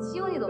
지원이도.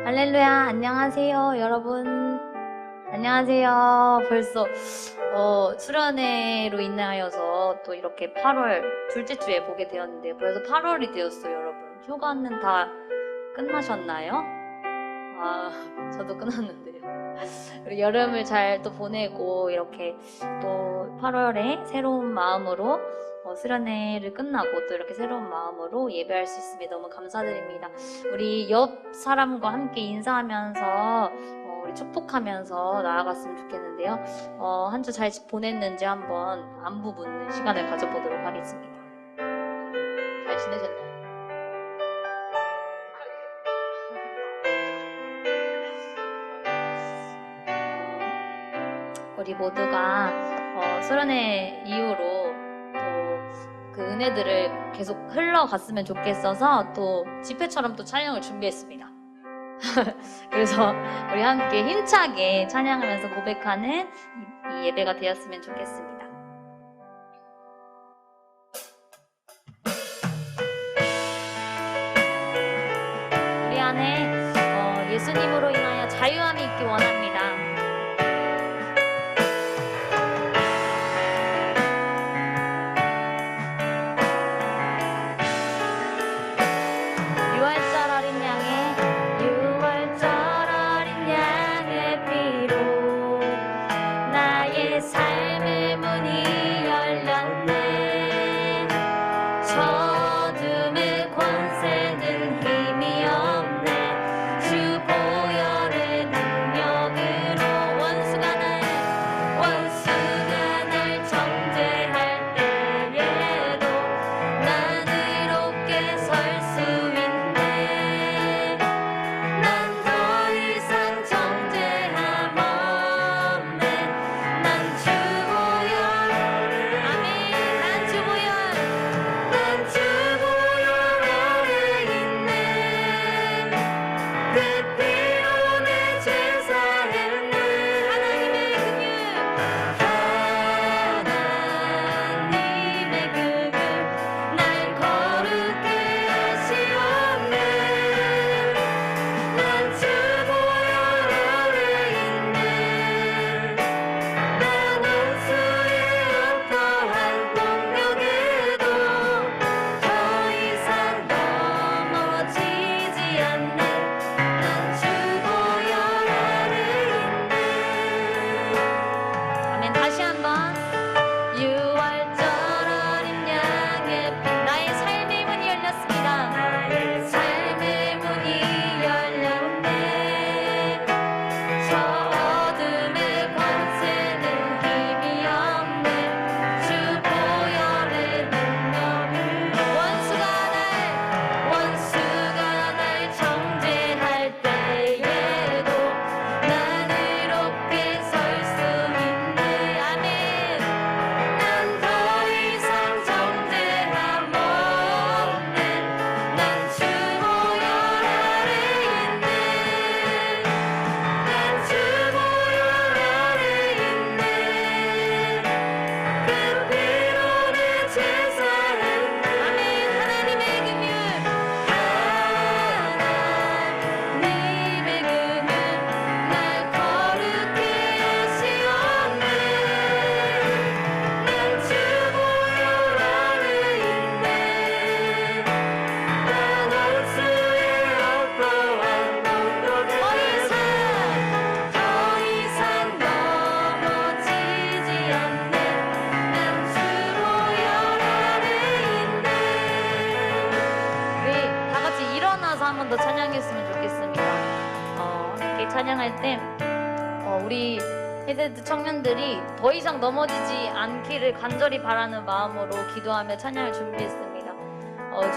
할렐루야, 안녕하세요, 여러분. 안녕하세요. 벌써 수련회로 인하여서 또 이렇게 8월 둘째 주에 보게 되었는데요. 벌써 8월이 되었어요, 여러분. 휴가는 다 끝나셨나요? 저도 끝났는데요. 우리 여름을 잘 또 보내고 이렇게 또 8월에 새로운 마음으로 수련회를 끝나고 또 이렇게 새로운 마음으로 예배할 수 있음에 너무 감사드립니다. 우리 옆 사람과 함께 인사하면서 우리 축복하면서 나아갔으면 좋겠는데요. 한 주 잘 보냈는지 한번 안부 묻는 시간을 가져보도록 하겠습니다. 잘 지내셨나요? 우리 모두가 수련회 이후로 또 그 은혜들을 계속 흘러갔으면 좋겠어서 또 집회처럼 또 찬양을 준비했습니다. 그래서 우리 함께 힘차게 찬양하면서 고백하는 이 예배가 되었으면 좋겠습니다. 우리 안에 예수님으로 인하여 자유함이 있기 원합니다. 더 찬양했으면 좋겠습니다. 이렇게 찬양할 때 우리 헤드드 청년들이 더 이상 넘어지지 않기를 간절히 바라는 마음으로 기도하며 찬양을 준비했습니다.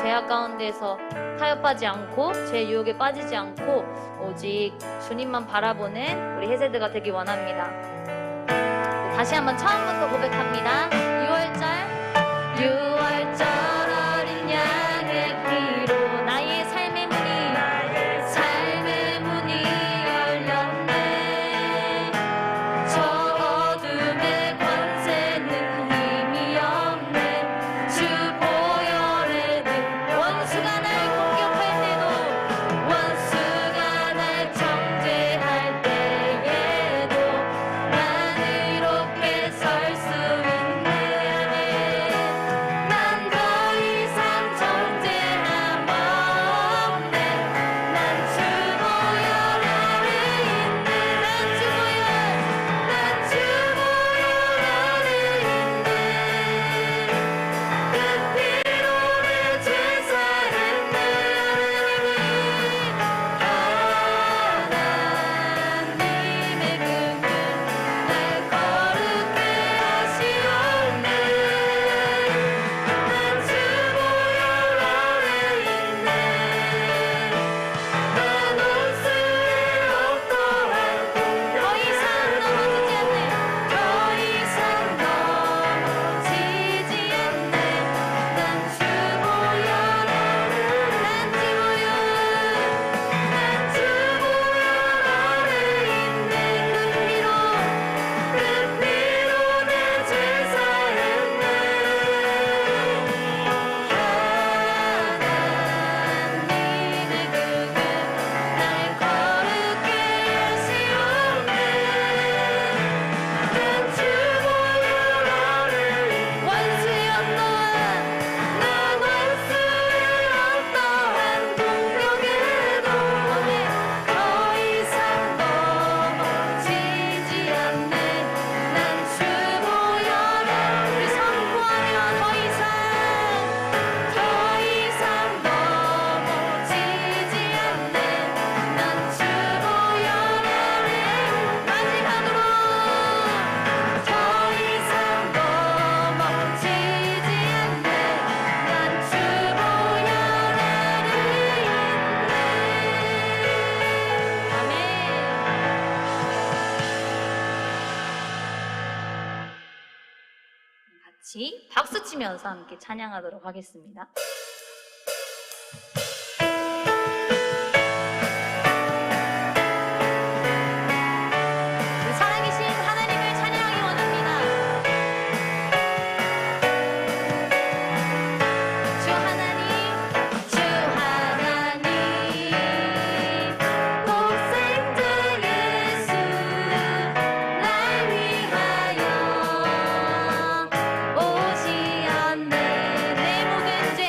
죄악 가운데서 타협하지 않고 죄 유혹에 빠지지 않고 오직 주님만 바라보는 우리 헤세드가 되기 원합니다. 다시 한번 처음부터 고백합니다. 6월절 6월절 어린 양의 피로 나의 삶의 문이 열렸네. 저 어둠의 권세는 힘이 없네. 주 보혈의 능 원수가 날 공격할 때도 원수가 날 같이 박수 치면서 함께 찬양하도록 하겠습니다. 살아계신 하나님을 찬양하기 원합니다. 주 하나님, 주 하나님, 독생자 예수 날 위하여 오시었네. 내 모든 죄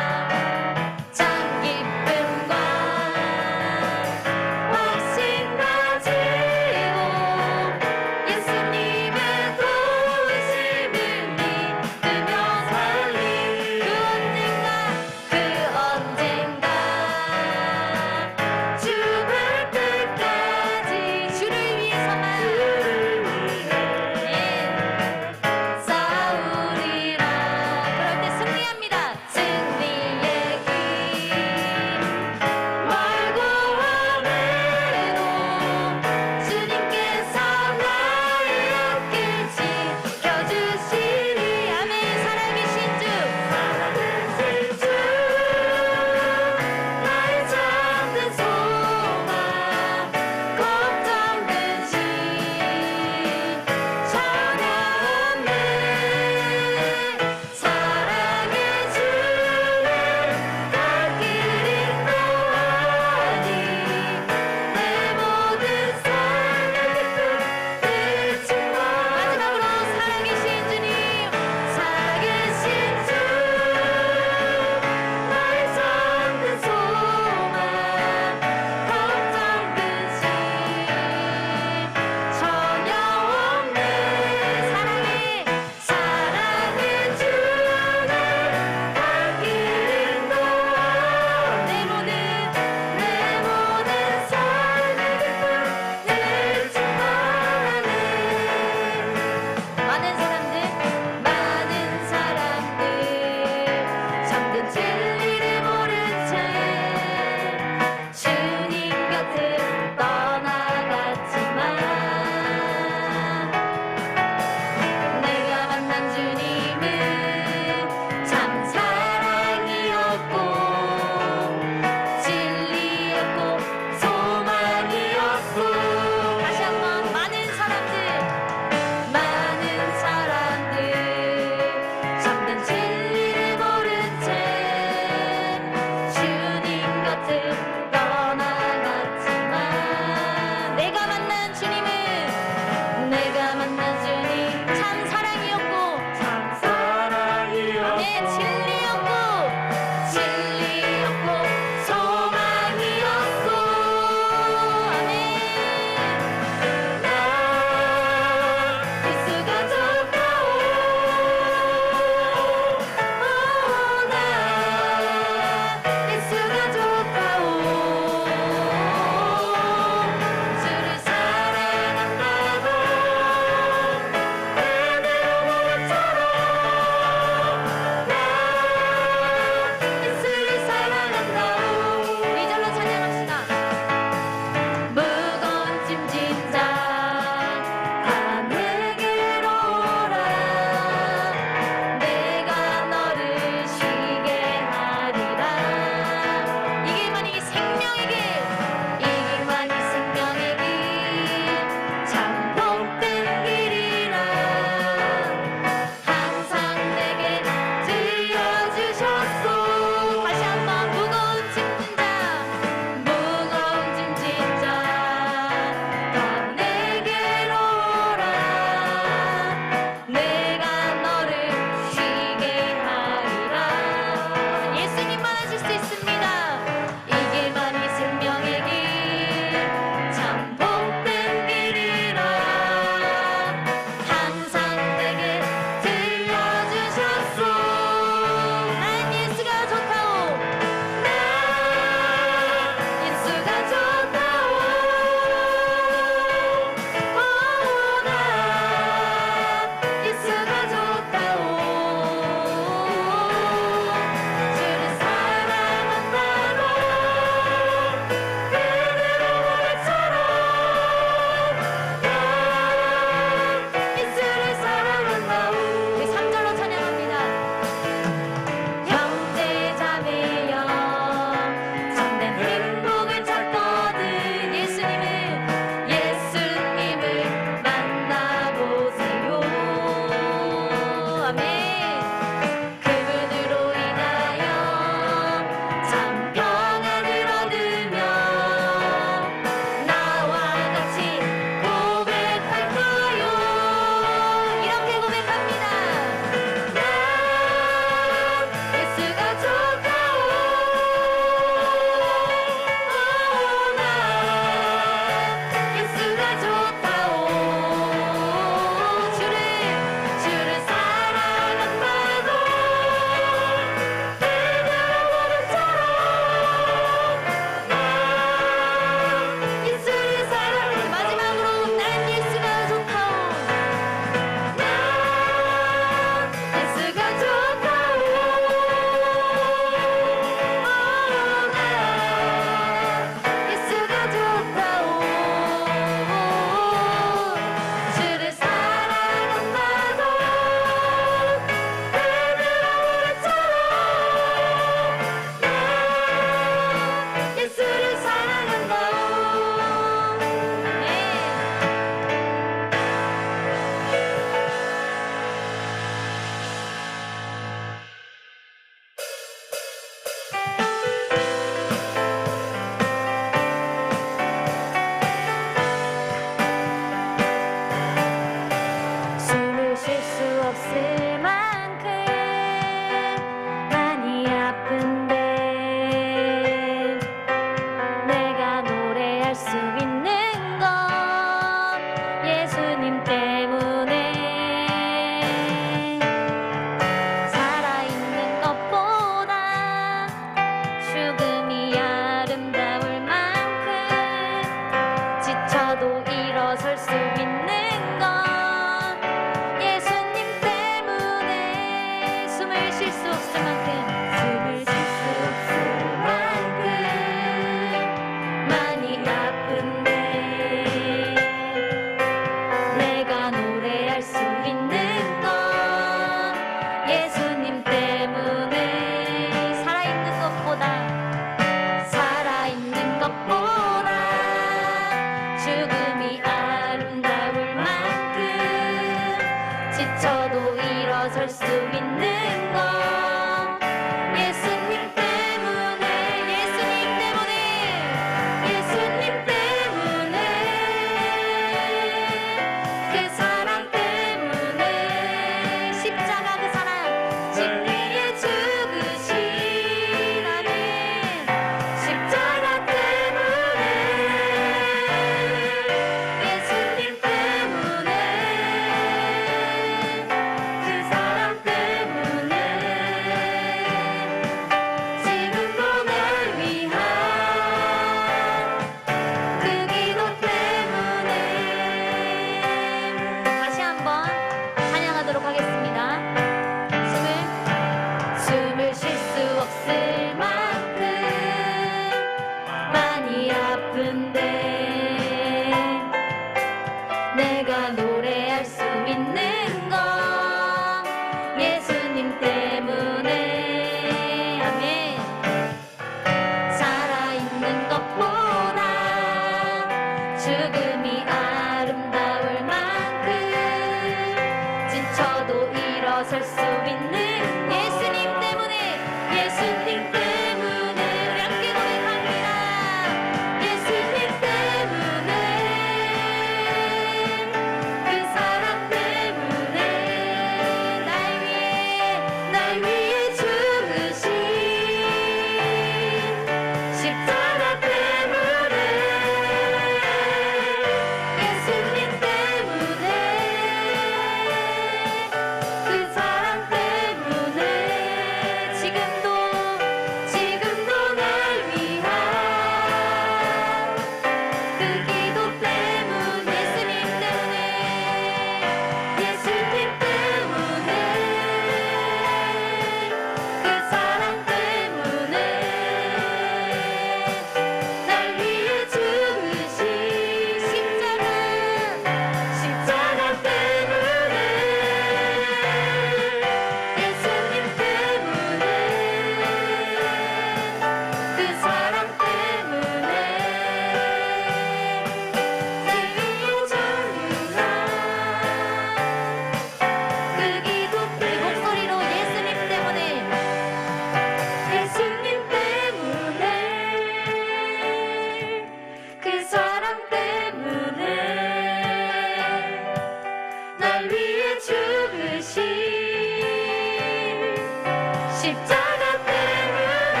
십자가 때문에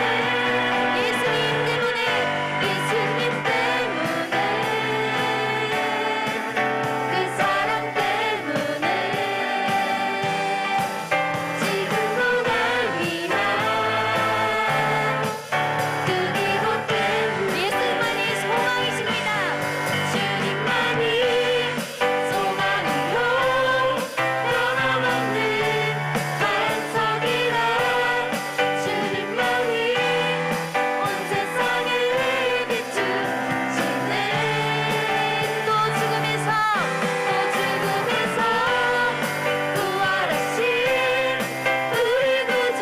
예수님 때문에 예수님 때문에 그 사랑 때문에 지금도 날 위한 그 기도 때문에 예수님만이 소망이십니다. 주님만이 소망으로 변함없는 반석이라 주님만이 온 세상을 비추시네. 또 죽음에서 부활하신 우리 구주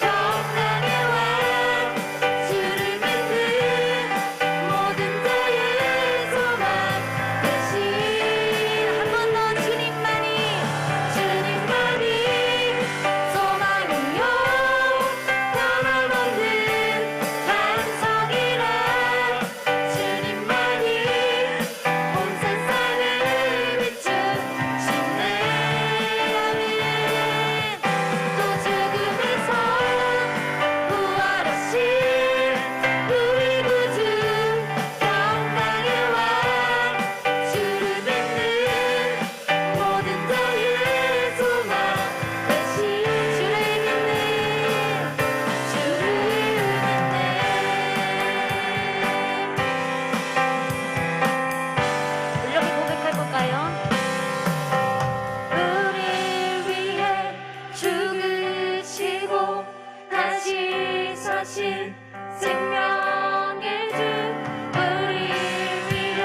평강의 왕 주를 믿는 모든 자의 소망 대신 한 번 더 주님만이 소망이요 변함없는 반석이라 주님만이 온 세상을 비추시네. 또 죽음에서 부활하신 우리 구주 평강의 왕 주를 믿는 모든 자의 소망 대신 주를 믿네. 이렇게 고백할 걸까요? 우릴 위해 죽으시고 다시 사신 생명의 주 우릴 위해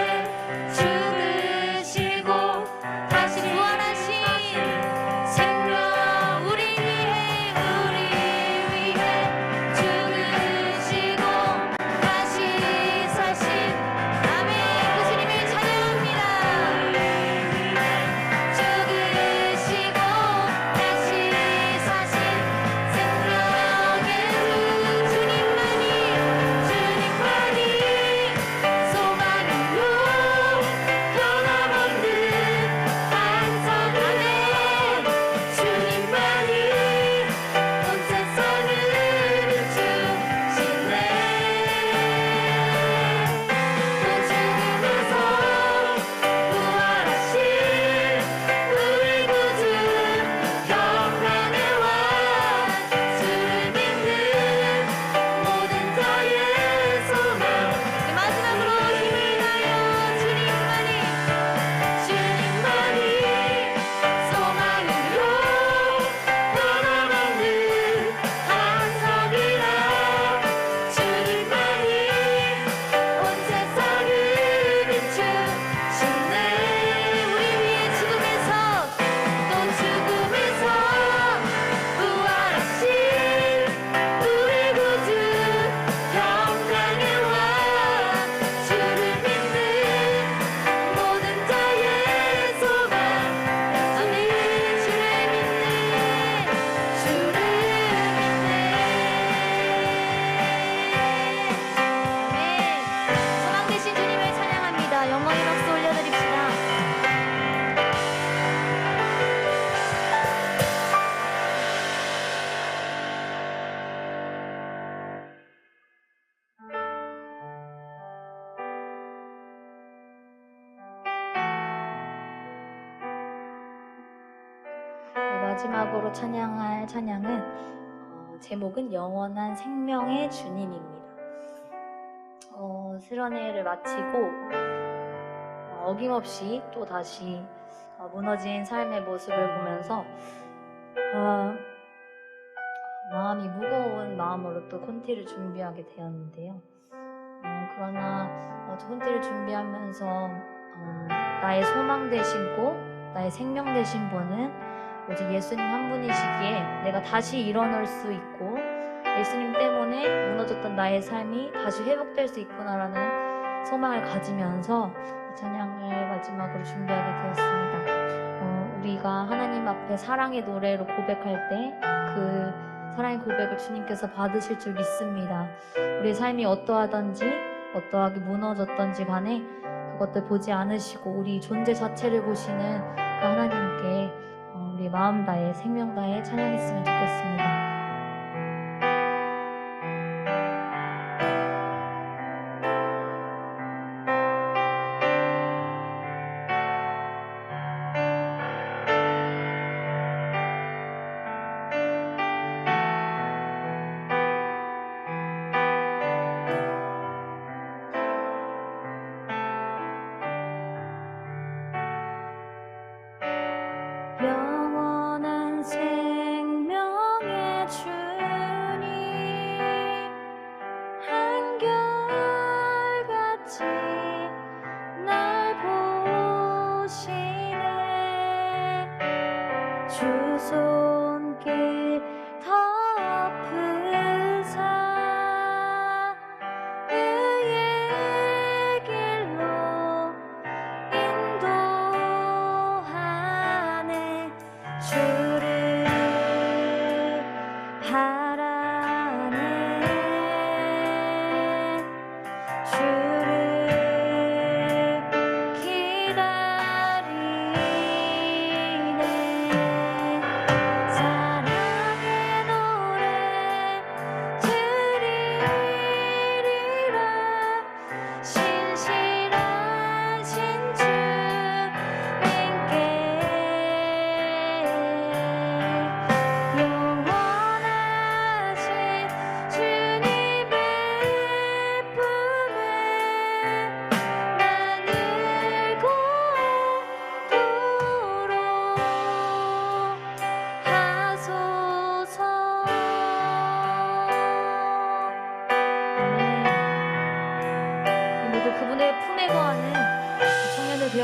죽으시고 다시 부활하신 생명 우리 위해 죽으시고 다시 사신 아멘. 그 주님을 찬양합니다. 죽으시고 다시 사신 생명의 주 주님만이 소망으로 변함없는 반석 아멘. 주님만이 온 세상을 비추시네. 또 죽음에서 부활하신 우리 구주 평강의 왕 주를 믿는 모든 자의 소망 마지막으로 힘을 다하여 주님만이 소망으로 변함없는 반석이라 주님만이 온 세상을 비추시네. 우리 위해 죽음에서 또 죽음에서 부활하신 우리 구주 평강의 왕 주를 믿는 모든 자의 소망 아멘. 주를 믿네. 아멘. 소망 되신 주님을 찬양합니다. 영광의 박수 올려드립시다. 마지막으로 찬양할 찬양은 제목은 영원한 생명의 주님입니다. 수련회를 마치고 어김없이 또 다시 무너진 삶의 모습을 보면서 마음이 무거운 마음으로 또 콘티를 준비하게 되었는데요. 그러나 콘티를 준비하면서 나의 소망 되신 분, 나의 생명 되신 분은 오직 예수님 한 분이시기에 내가 다시 일어날 수 있고 예수님 때문에 무너졌던 나의 삶이 다시 회복될 수 있구나라는 소망을 가지면서 이 찬양을 마지막으로 준비하게 되었습니다. 우리가 하나님 앞에 사랑의 노래로 고백할 때 그 사랑의 고백을 주님께서 받으실 줄 믿습니다. 우리의 삶이 어떠하든지 어떠하게 무너졌던지 간에 그것들 보지 않으시고 우리 존재 자체를 보시는 그 하나님께 우리 마음 다해 생명 다해 찬양했으면 좋겠습니다.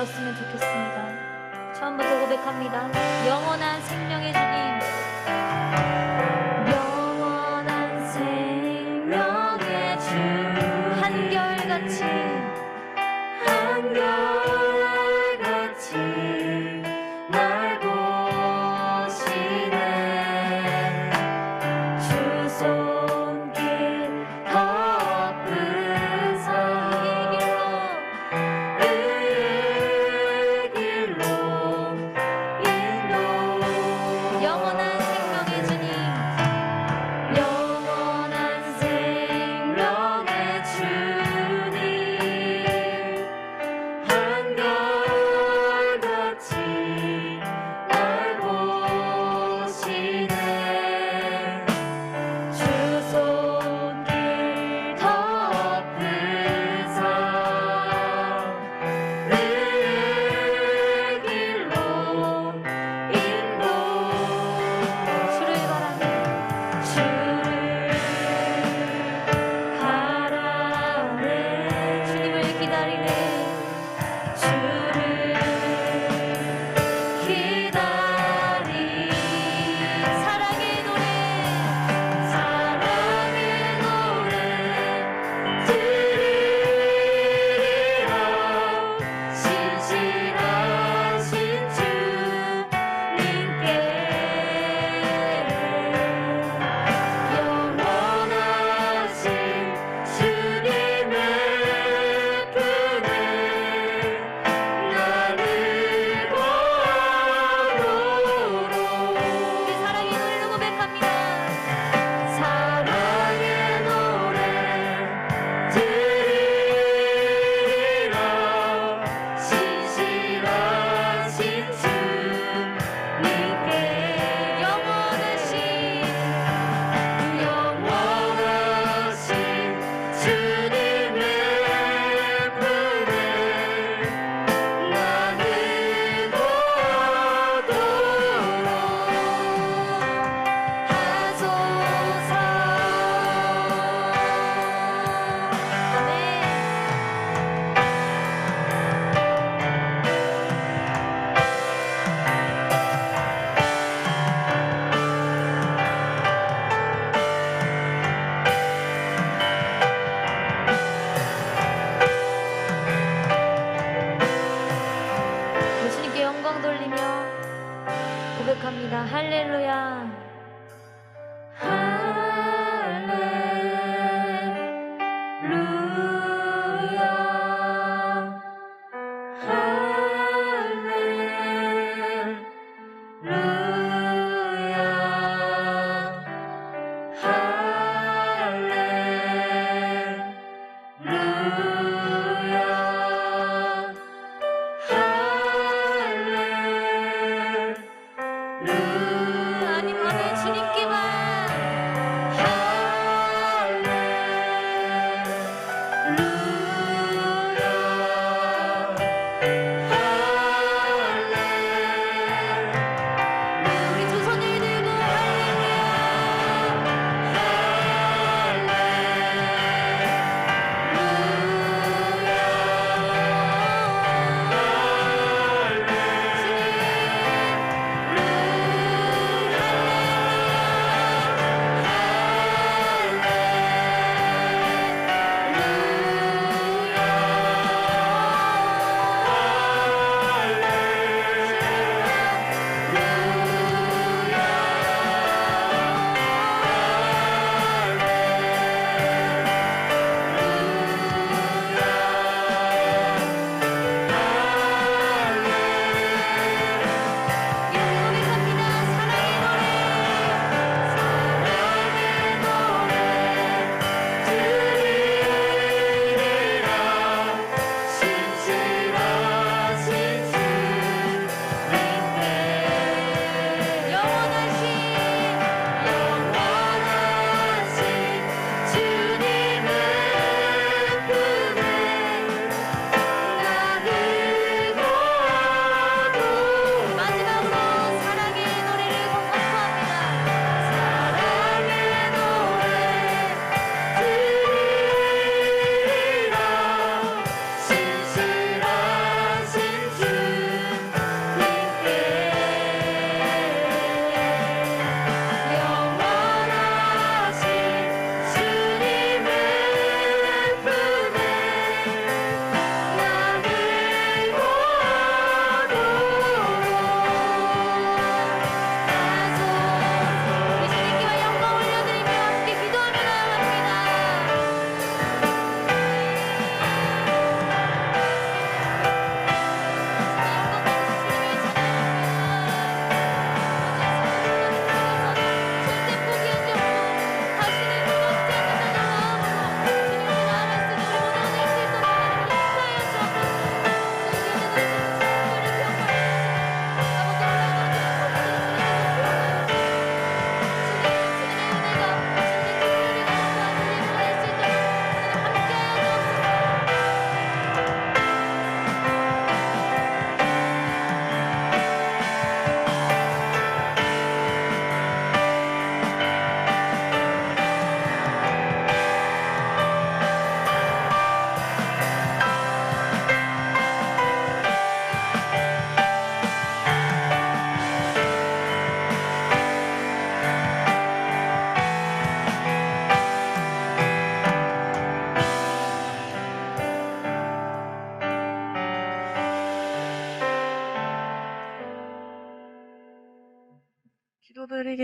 되었으면 좋겠습니다. 처음부터 고백합니다. 영원한 생명의 주님, 영원한 생명의 주, 한결같이 날 보시네. 주 손길 덮으사 의의 길로 인도.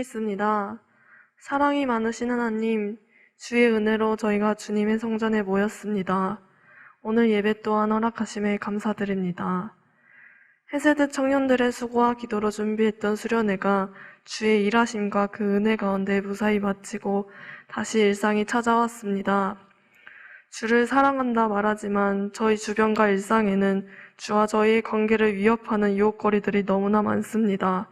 읽겠습니다. 사랑이 많으신 하나님, 주의 은혜로 저희가 주님의 성전에 모였습니다. 오늘 예배 또한 허락하심에 감사드립니다. 해세대 청년들의 수고와 기도로 준비했던 수련회가 주의 일하심과 그 은혜 가운데 무사히 마치고 다시 일상이 찾아왔습니다. 주를 사랑한다 말하지만 저희 주변과 일상에는 주와 저희의 관계를 위협하는 유혹거리들이 너무나 많습니다.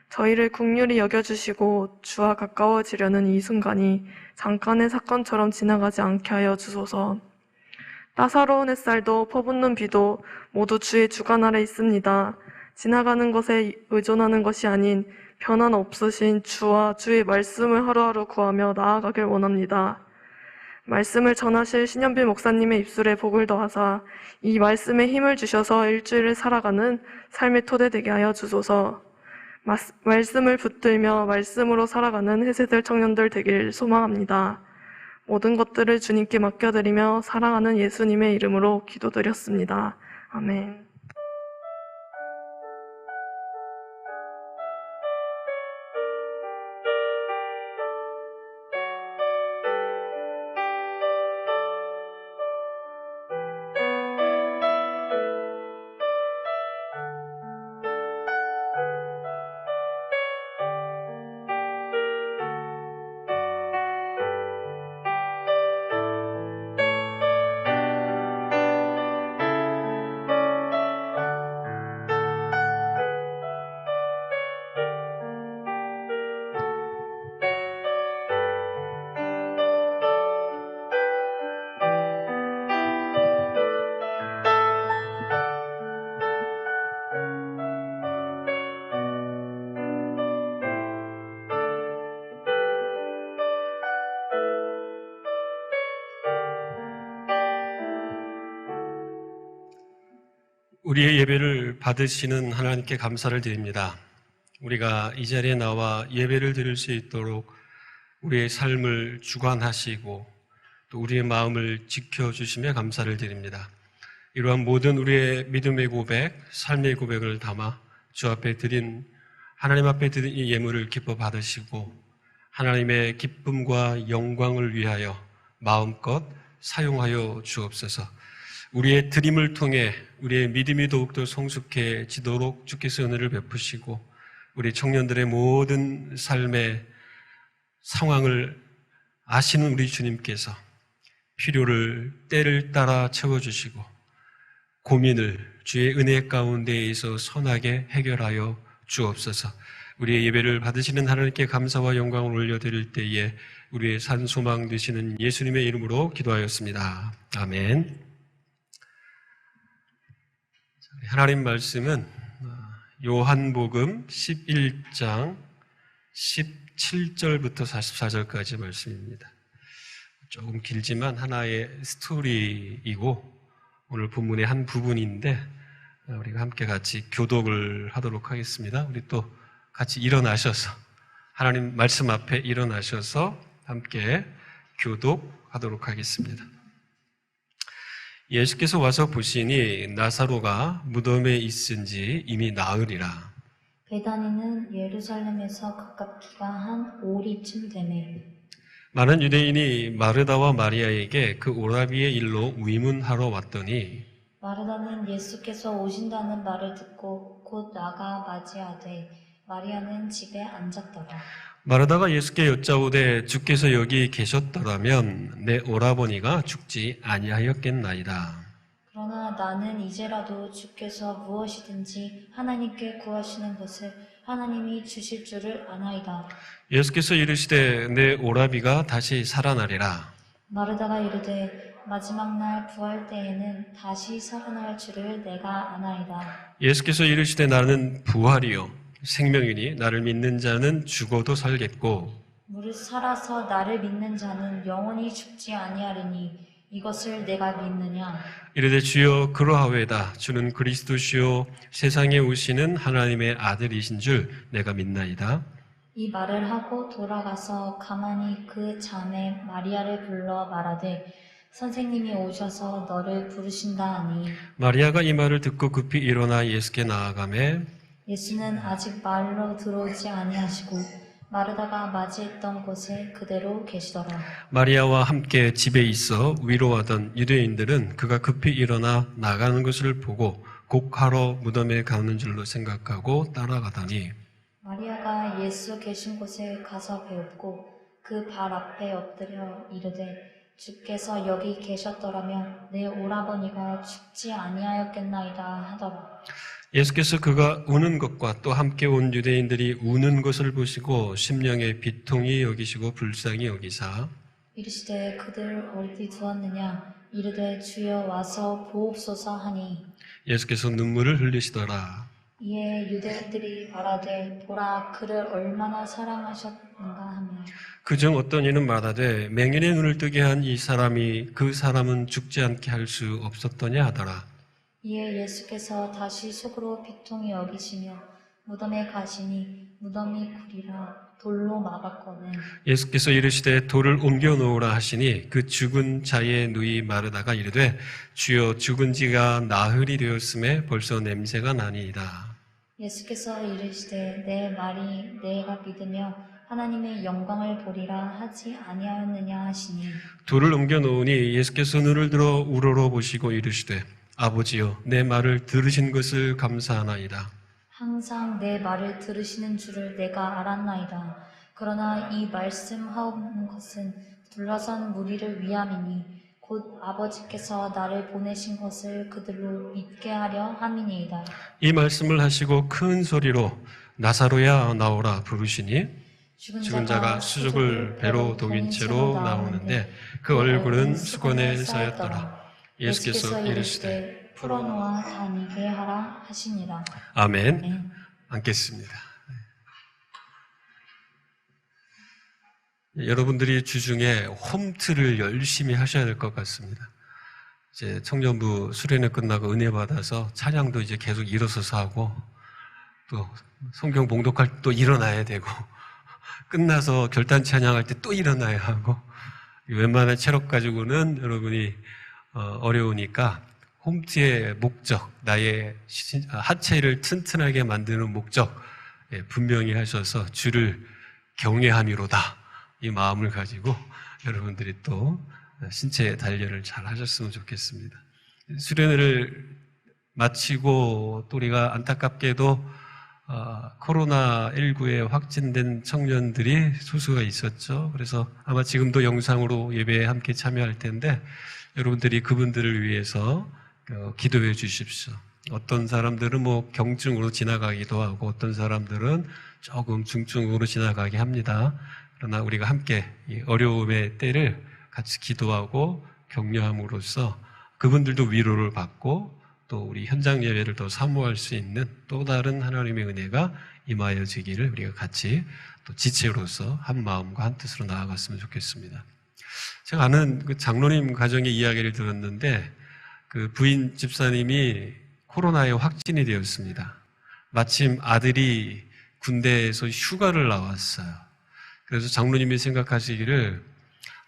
저희를 긍휼히 여겨주시고 주와 가까워지려는 이 순간이 잠깐의 사건처럼 지나가지 않게 하여 주소서. 따사로운 햇살도 퍼붓는 비도 모두 주의 주관 아래 있습니다. 지나가는 것에 의존하는 것이 아닌 변함 없으신 주와 주의 말씀을 하루하루 구하며 나아가길 원합니다. 말씀을 전하실 신현필 목사님의 입술에 복을 더하사 이 말씀에 힘을 주셔서 일주일을 살아가는 삶의 토대 되게 하여 주소서. 말씀을 붙들며 말씀으로 살아가는 해세들 청년들 되길 소망합니다. 모든 것들을 주님께 맡겨드리며 사랑하는 예수님의 이름으로 기도드렸습니다. 아멘. 우리의 예배를 받으시는 하나님께 감사를 드립니다. 우리가 이 자리에 나와 예배를 드릴 수 있도록 우리의 삶을 주관하시고 또 우리의 마음을 지켜주시며 감사를 드립니다. 이러한 모든 우리의 믿음의 고백, 삶의 고백을 담아 주 앞에 드린 하나님 앞에 드린 이 예물을 기뻐 받으시고 하나님의 기쁨과 영광을 위하여 마음껏 사용하여 주옵소서. 우리의 드림을 통해 우리의 믿음이 더욱더 성숙해지도록 주께서 은혜를 베푸시고 우리 청년들의 모든 삶의 상황을 아시는 우리 주님께서 필요를 때를 따라 채워주시고 고민을 주의 은혜 가운데에서 선하게 해결하여 주옵소서. 우리의 예배를 받으시는 하나님께 감사와 영광을 올려드릴 때에 우리의 산소망 되시는 예수님의 이름으로 기도하였습니다. 아멘. 하나님 말씀은 요한복음 11장 17절부터 44절까지 말씀입니다. 조금 길지만 하나의 스토리이고 오늘 본문의 한 부분인데 우리가 함께 같이 교독을 하도록 하겠습니다. 우리 또 같이 일어나셔서 하나님 말씀 앞에 일어나셔서 함께 교독하도록 하겠습니다. 예수께서 와서 보시니 나사로가 무덤에 있은지 이미 나으리라. 베다니는 예루살렘에서 가깝기가 한 5리쯤 되매 많은 유대인이 마르다와 마리아에게 그 오라비의 일로 위문하러 왔더니 마르다는 예수께서 오신다는 말을 듣고 곧 나가 맞이하되 마리아는 집에 앉았더라. 마르다가 예수께 여짜오되 주께서 여기 계셨더라면 내 오라버니가 죽지 아니하였겠나이다. 그러나 나는 이제라도 주께서 무엇이든지 하나님께 구하시는 것을 하나님이 주실 줄을 아나이다. 예수께서 이르시되 내 오라비가 다시 살아나리라. 마르다가 이르되 마지막 날 부활 때에는 다시 살아날 줄을 내가 아나이다. 예수께서 이르시되 나는 부활이요 생명이니 나를 믿는 자는 죽어도 살겠고 무릇 살아서 나를 믿는 자는 영원히 죽지 아니하리니 이것을 내가 믿느냐. 이르되 주여 그러하외다. 주는 그리스도시요 세상에 오시는 하나님의 아들이신 줄 내가 믿나이다. 이 말을 하고 돌아가서 가만히 그 자매 마리아를 불러 말하되 선생님이 오셔서 너를 부르신다 하니 마리아가 이 말을 듣고 급히 일어나 예수께 나아가매 예수는 아직 마을로 들어오지 아니하시고 마르다가 맞이했던 곳에 그대로 계시더라. 마리아와 함께 집에 있어 위로하던 유대인들은 그가 급히 일어나 나가는 것을 보고 곡하러 무덤에 가는 줄로 생각하고 따라가더니 마리아가 예수 계신 곳에 가서 배웠고 그 발 앞에 엎드려 이르되 주께서 여기 계셨더라면 내 오라버니가 죽지 아니하였겠나이다 하더라. 예수께서 그가 우는 것과 또 함께 온 유대인들이 우는 것을 보시고 심령의 비통히 여기시고 불쌍히 여기사 이르시되 그들 어디 두었느냐 이르되 주여 와서 보옵소서 하니 예수께서 눈물을 흘리시더라. 이에 유대인들이 말하되 보라 그를 얼마나 사랑하셨는가 하며 그중 어떤 이는 말하되 맹인의 눈을 뜨게 한 이 사람이 그 사람은 죽지 않게 할 수 없었더냐 하더라. 이에 예수께서 다시 속으로 비통히 여기시며 무덤에 가시니 무덤이 구리라 돌로 막았거늘 예수께서 이르시되 돌을 옮겨 놓으라 하시니 그 죽은 자의 누이 마르다가 이르되 주여 죽은 지가 나흘이 되었음에 벌써 냄새가 나니이다. 예수께서 이르시되 내 말이 내가 믿으며 하나님의 영광을 보리라 하지 아니하였느냐 하시니 돌을 옮겨 놓으니 예수께서 눈을 들어 우러러 보시고 이르시되 아버지여 내 말을 들으신 것을 감사하나이다. 항상 내 말을 들으시는 줄을 내가 알았나이다. 그러나 이 말씀하옵는 것은 둘러선 무리를 위함이니 곧 아버지께서 나를 보내신 것을 그들로 믿게 하려 함이니이다. 이 말씀을 하시고 큰 소리로 나사로야 나오라 부르시니 죽은 자가 수족을 배로 동인 채로 나오는데 그 얼굴은 수건에 쌓였더라. 예수께서 이르시되 풀어놓아 다니게 하라 하시니라. 아멘. 네. 앉겠습니다. 여러분들이 주중에 홈트를 열심히 하셔야 될 것 같습니다. 이제 청년부 수련회 끝나고 은혜 받아서 찬양도 이제 계속 일어서서 하고 또 성경 봉독할 때 또 일어나야 되고 끝나서 결단 찬양할 때 또 일어나야 하고 웬만한 체력 가지고는 여러분이 어려우니까 홈트의 목적, 나의 하체를 튼튼하게 만드는 목적 분명히 하셔서 주를 경외함이로다 이 마음을 가지고 여러분들이 또 신체 단련을 잘 하셨으면 좋겠습니다. 수련회를 마치고 또 우리가 안타깝게도 코로나19에 확진된 청년들이 소수가 있었죠. 그래서 아마 지금도 영상으로 예배에 함께 참여할 텐데 여러분들이 그분들을 위해서 기도해 주십시오. 어떤 사람들은 뭐 경증으로 지나가기도 하고 어떤 사람들은 조금 중증으로 지나가게 합니다. 그러나 우리가 함께 이 어려움의 때를 같이 기도하고 격려함으로써 그분들도 위로를 받고 또 우리 현장 예배를 더 사모할 수 있는 또 다른 하나님의 은혜가 임하여지기를 우리가 같이 또 지체로서 한 마음과 한 뜻으로 나아갔으면 좋겠습니다. 제가 아는 그 장로님 가정의 이야기를 들었는데 그 부인 집사님이 코로나에 확진이 되었습니다. 마침 아들이 군대에서 휴가를 나왔어요. 그래서 장로님이 생각하시기를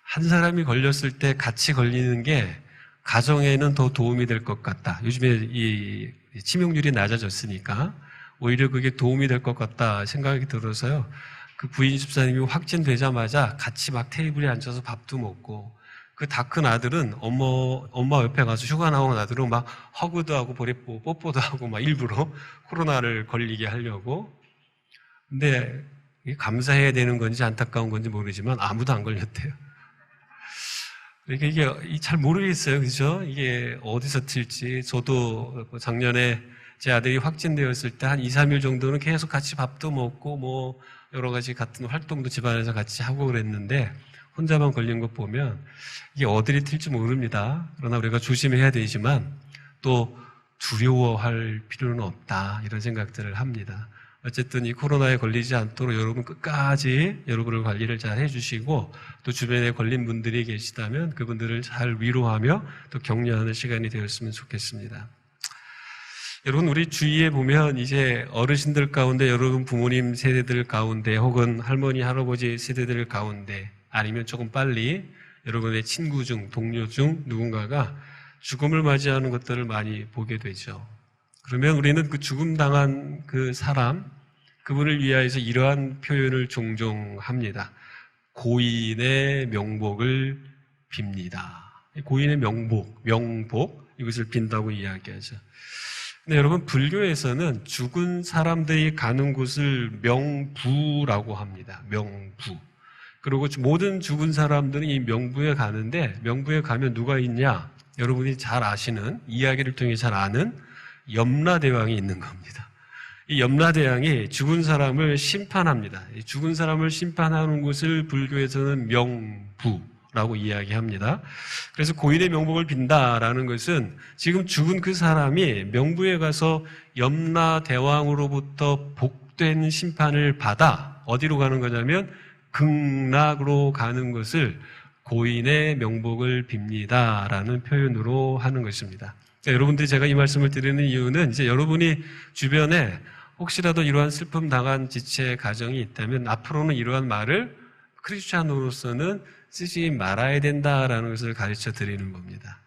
한 사람이 걸렸을 때 같이 걸리는 게 가정에는 더 도움이 될 것 같다. 요즘에 이 치명률이 낮아졌으니까 오히려 그게 도움이 될 것 같다 생각이 들어서요. 그 부인 집사님이 확진되자마자 같이 막 테이블에 앉아서 밥도 먹고 그 다 큰 아들은 엄마 옆에 가서 휴가 나온 아들은 막 허그도 하고 뽀뽀도 하고 막 일부러 코로나를 걸리게 하려고. 근데 이게 감사해야 되는 건지 안타까운 건지 모르지만 아무도 안 걸렸대요. 그러니까 이게 잘 모르겠어요. 그죠? 이게 어디서 튈지. 저도 작년에 제 아들이 확진되었을 때 한 2, 3일 정도는 계속 같이 밥도 먹고 뭐 여러 가지 같은 활동도 집안에서 같이 하고 그랬는데 혼자만 걸린 것 보면 이게 어디를 튈지 모릅니다. 그러나 우리가 조심해야 되지만 또 두려워할 필요는 없다. 이런 생각들을 합니다. 어쨌든 이 코로나에 걸리지 않도록 여러분 끝까지 여러분을 관리를 잘 해주시고 또 주변에 걸린 분들이 계시다면 그분들을 잘 위로하며 또 격려하는 시간이 되었으면 좋겠습니다. 여러분 우리 주위에 보면 이제 어르신들 가운데 여러분 부모님 세대들 가운데 혹은 할머니 할아버지 세대들 가운데 아니면 조금 빨리 여러분의 친구 중 동료 중 누군가가 죽음을 맞이하는 것들을 많이 보게 되죠. 그러면 우리는 그 죽음 당한 그 사람, 그분을 위하여서 이러한 표현을 종종 합니다. 고인의 명복을 빕니다. 고인의 명복, 이것을 빈다고 이야기하죠. 근데 여러분, 불교에서는 죽은 사람들이 가는 곳을 명부라고 합니다. 명부. 그리고 모든 죽은 사람들은 이 명부에 가는데, 명부에 가면 누가 있냐? 여러분이 잘 아시는, 이야기를 통해 잘 아는 염라대왕이 있는 겁니다. 이 염라대왕이 죽은 사람을 심판합니다. 이 죽은 사람을 심판하는 곳을 불교에서는 명부라고 이야기합니다. 그래서 고인의 명복을 빈다라는 것은 지금 죽은 그 사람이 명부에 가서 염라대왕으로부터 복된 심판을 받아 어디로 가는 거냐면 극락으로 가는 것을 고인의 명복을 빕니다라는 표현으로 하는 것입니다. 여러분들이 제가 이 말씀을 드리는 이유는 이제 여러분이 주변에 혹시라도 이러한 슬픔 당한 지체 가정이 있다면 앞으로는 이러한 말을 크리스찬으로서는 쓰지 말아야 된다라는 것을 가르쳐 드리는 겁니다.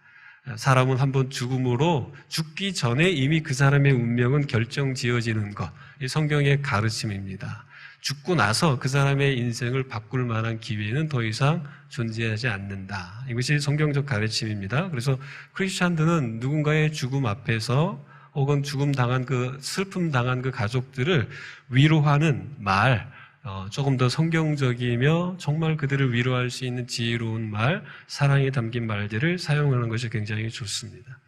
사람은 한번 죽음으로 죽기 전에 이미 그 사람의 운명은 결정지어지는 것, 이 성경의 가르침입니다. 죽고 나서 그 사람의 인생을 바꿀 만한 기회는 더 이상 존재하지 않는다. 이것이 성경적 가르침입니다. 그래서 크리스찬들은 누군가의 죽음 앞에서 혹은 슬픔 당한 그 가족들을 위로하는 말, 조금 더 성경적이며 정말 그들을 위로할 수 있는 지혜로운 말, 사랑이 담긴 말들을 사용하는 것이 굉장히 좋습니다.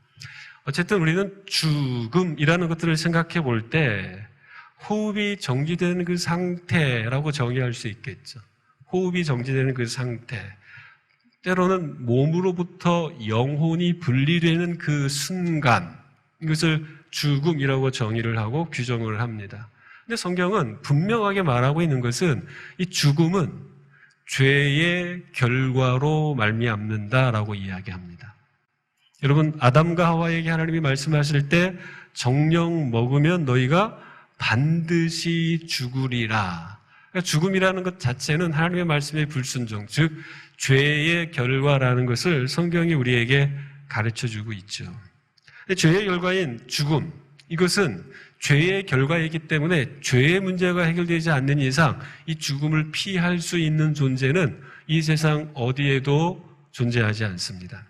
어쨌든 우리는 죽음이라는 것들을 생각해 볼 때 호흡이 정지되는 그 상태라고 정의할 수 있겠죠. 호흡이 정지되는 그 상태. 때로는 몸으로부터 영혼이 분리되는 그 순간, 이것을 죽음이라고 정의를 하고 규정을 합니다. 근데 성경은 분명하게 말하고 있는 것은 이 죽음은 죄의 결과로 말미암는다라고 이야기합니다. 여러분, 아담과 하와에게 하나님이 말씀하실 때 정령 먹으면 너희가 반드시 죽으리라. 그러니까 죽음이라는 것 자체는 하나님의 말씀의 불순종, 즉 죄의 결과라는 것을 성경이 우리에게 가르쳐주고 있죠. 죄의 결과인 죽음, 이것은 죄의 결과이기 때문에 죄의 문제가 해결되지 않는 이상 이 죽음을 피할 수 있는 존재는 이 세상 어디에도 존재하지 않습니다.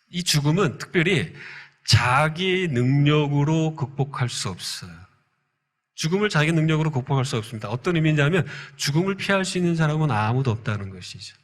이 죽음은 특별히 자기 능력으로 극복할 수 없어요. 죽음을 자기 능력으로 극복할 수 없습니다. 어떤 의미냐면 죽음을 피할 수 있는 사람은 아무도 없다는 것이죠.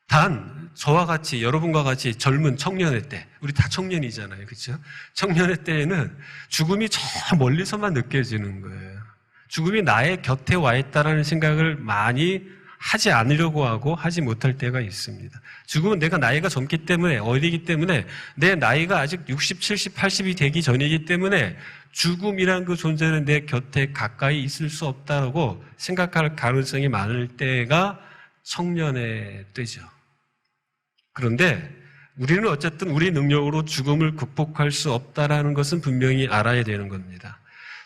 단 저와 같이, 여러분과 같이 젊은 청년의 때, 우리 다 청년이잖아요, 그렇죠? 청년의 때에는 죽음이 저 멀리서만 느껴지는 거예요. 죽음이 나의 곁에 와 있다는 생각을 많이 하지 않으려고 하고 하지 못할 때가 있습니다. 죽음은 내가 나이가 젊기 때문에, 어리기 때문에, 내 나이가 아직 60, 70, 80이 되기 전이기 때문에 죽음이란 그 존재는 내 곁에 가까이 있을 수 없다고 생각할 가능성이 많을 때가 청년의 때죠. 그런데 우리는 어쨌든 우리 능력으로 죽음을 극복할 수 없다라는 것은 분명히 알아야 되는 겁니다.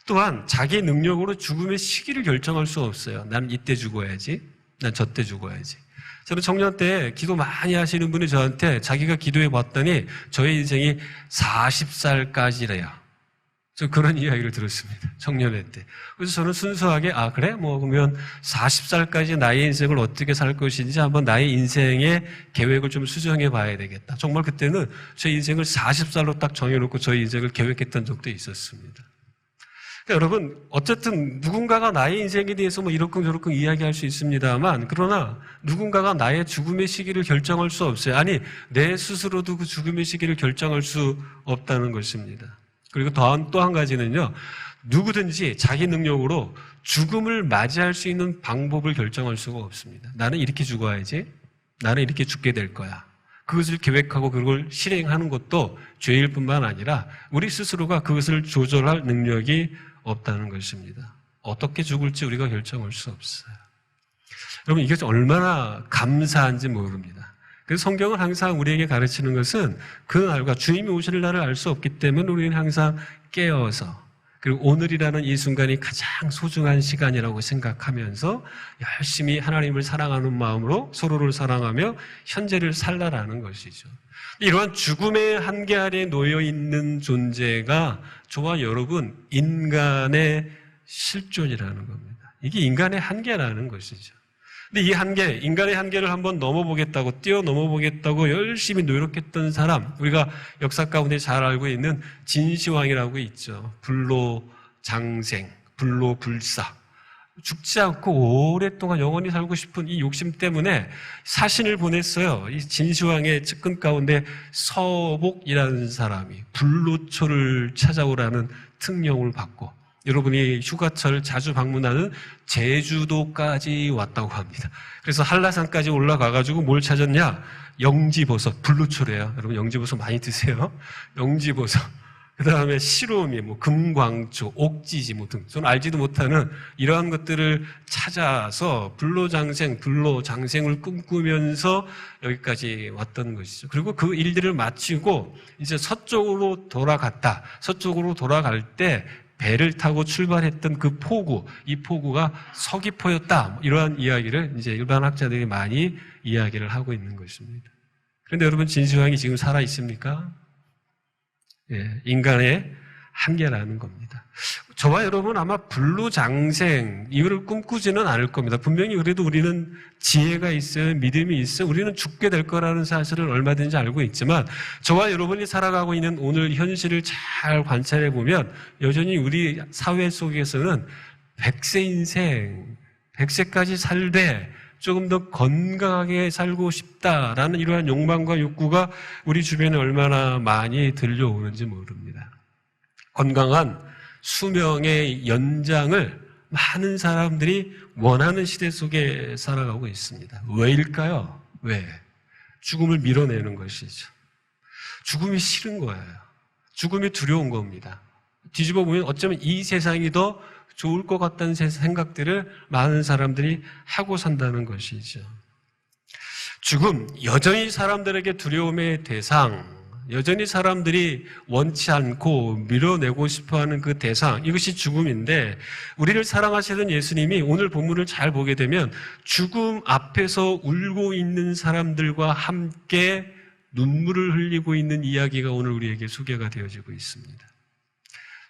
또한 자기 능력으로 죽음의 시기를 결정할 수 없어요. 난 이때 죽어야지, 난 저때 죽어야지. 저는 청년 때 기도 많이 하시는 분이 저한테 자기가 기도해 봤더니 저의 인생이 40살까지래요. 저 그런 이야기를 들었습니다. 청년의 때. 그래서 저는 순수하게 그래? 그러면 40살까지 나의 인생을 어떻게 살 것인지 한번 나의 인생의 계획을 좀 수정해 봐야 되겠다. 정말 그때는 제 인생을 40살로 딱 정해놓고 저의 인생을 계획했던 적도 있었습니다. 그러니까 여러분, 어쨌든 누군가가 나의 인생에 대해서 이러쿵저러쿵 이야기할 수 있습니다만, 그러나 누군가가 나의 죽음의 시기를 결정할 수 없어요. 아니, 내 스스로도 그 죽음의 시기를 결정할 수 없다는 것입니다. 그리고 또 한 가지는요, 누구든지 자기 능력으로 죽음을 맞이할 수 있는 방법을 결정할 수가 없습니다. 나는 이렇게 죽어야지, 나는 이렇게 죽게 될 거야. 그것을 계획하고 그걸 실행하는 것도 죄일 뿐만 아니라 우리 스스로가 그것을 조절할 능력이 없다는 것입니다. 어떻게 죽을지 우리가 결정할 수 없어요. 여러분, 이게 얼마나 감사한지 모릅니다. 그래서 성경은 항상 우리에게 가르치는 것은 그 날과 주님이 오실 날을 알 수 없기 때문에 우리는 항상 깨어서, 그리고 오늘이라는 이 순간이 가장 소중한 시간이라고 생각하면서 열심히 하나님을 사랑하는 마음으로 서로를 사랑하며 현재를 살라라는 것이죠. 이러한 죽음의 한계 아래에 놓여 있는 존재가 저와 여러분, 인간의 실존이라는 겁니다. 이게 인간의 한계라는 것이죠. 근데 이 한계, 인간의 한계를 한번 넘어보겠다고, 뛰어넘어보겠다고 열심히 노력했던 사람, 우리가 역사 가운데 잘 알고 있는 진시황이라고 있죠. 불로장생, 불로불사. 죽지 않고 오랫동안 영원히 살고 싶은 이 욕심 때문에 사신을 보냈어요. 이 진시황의 측근 가운데 서복이라는 사람이 불로초를 찾아오라는 특령을 받고, 여러분이 휴가철 자주 방문하는 제주도까지 왔다고 합니다. 그래서 한라산까지 올라가가지고 뭘 찾았냐? 영지버섯, 불로초래요. 여러분 영지버섯 많이 드세요. 영지버섯. 그 다음에 시로미, 금광초, 옥지지 등 저는 알지도 못하는 이러한 것들을 찾아서 불로장생을 꿈꾸면서 여기까지 왔던 것이죠. 그리고 그 일들을 마치고 이제 서쪽으로 돌아갔다. 서쪽으로 돌아갈 때 배를 타고 출발했던 그 포구, 이 포구가 서귀포였다. 이러한 이야기를 이제 일반 학자들이 많이 이야기를 하고 있는 것입니다. 그런데 여러분, 진시황이 지금 살아 있습니까? 예, 인간의 한계라는 겁니다. 저와 여러분 아마 불로장생 이거를 꿈꾸지는 않을 겁니다. 분명히 그래도 우리는 지혜가 있어요. 믿음이 있어요. 우리는 죽게 될 거라는 사실을 얼마든지 알고 있지만 저와 여러분이 살아가고 있는 오늘 현실을 잘 관찰해 보면 여전히 우리 사회 속에서는 100세 인생, 100세까지 살되 조금 더 건강하게 살고 싶다라는 이러한 욕망과 욕구가 우리 주변에 얼마나 많이 들려오는지 모릅니다. 건강한 수명의 연장을 많은 사람들이 원하는 시대 속에 살아가고 있습니다. 왜일까요? 왜? 죽음을 밀어내는 것이죠. 죽음이 싫은 거예요. 죽음이 두려운 겁니다. 뒤집어 보면 어쩌면 이 세상이 더 좋을 것 같다는 생각들을 많은 사람들이 하고 산다는 것이죠. 죽음, 여전히 사람들에게 두려움의 대상, 여전히 사람들이 원치 않고 밀어내고 싶어하는 그 대상, 이것이 죽음인데 우리를 사랑하시는 예수님이 오늘 본문을 잘 보게 되면 죽음 앞에서 울고 있는 사람들과 함께 눈물을 흘리고 있는 이야기가 오늘 우리에게 소개가 되어지고 있습니다.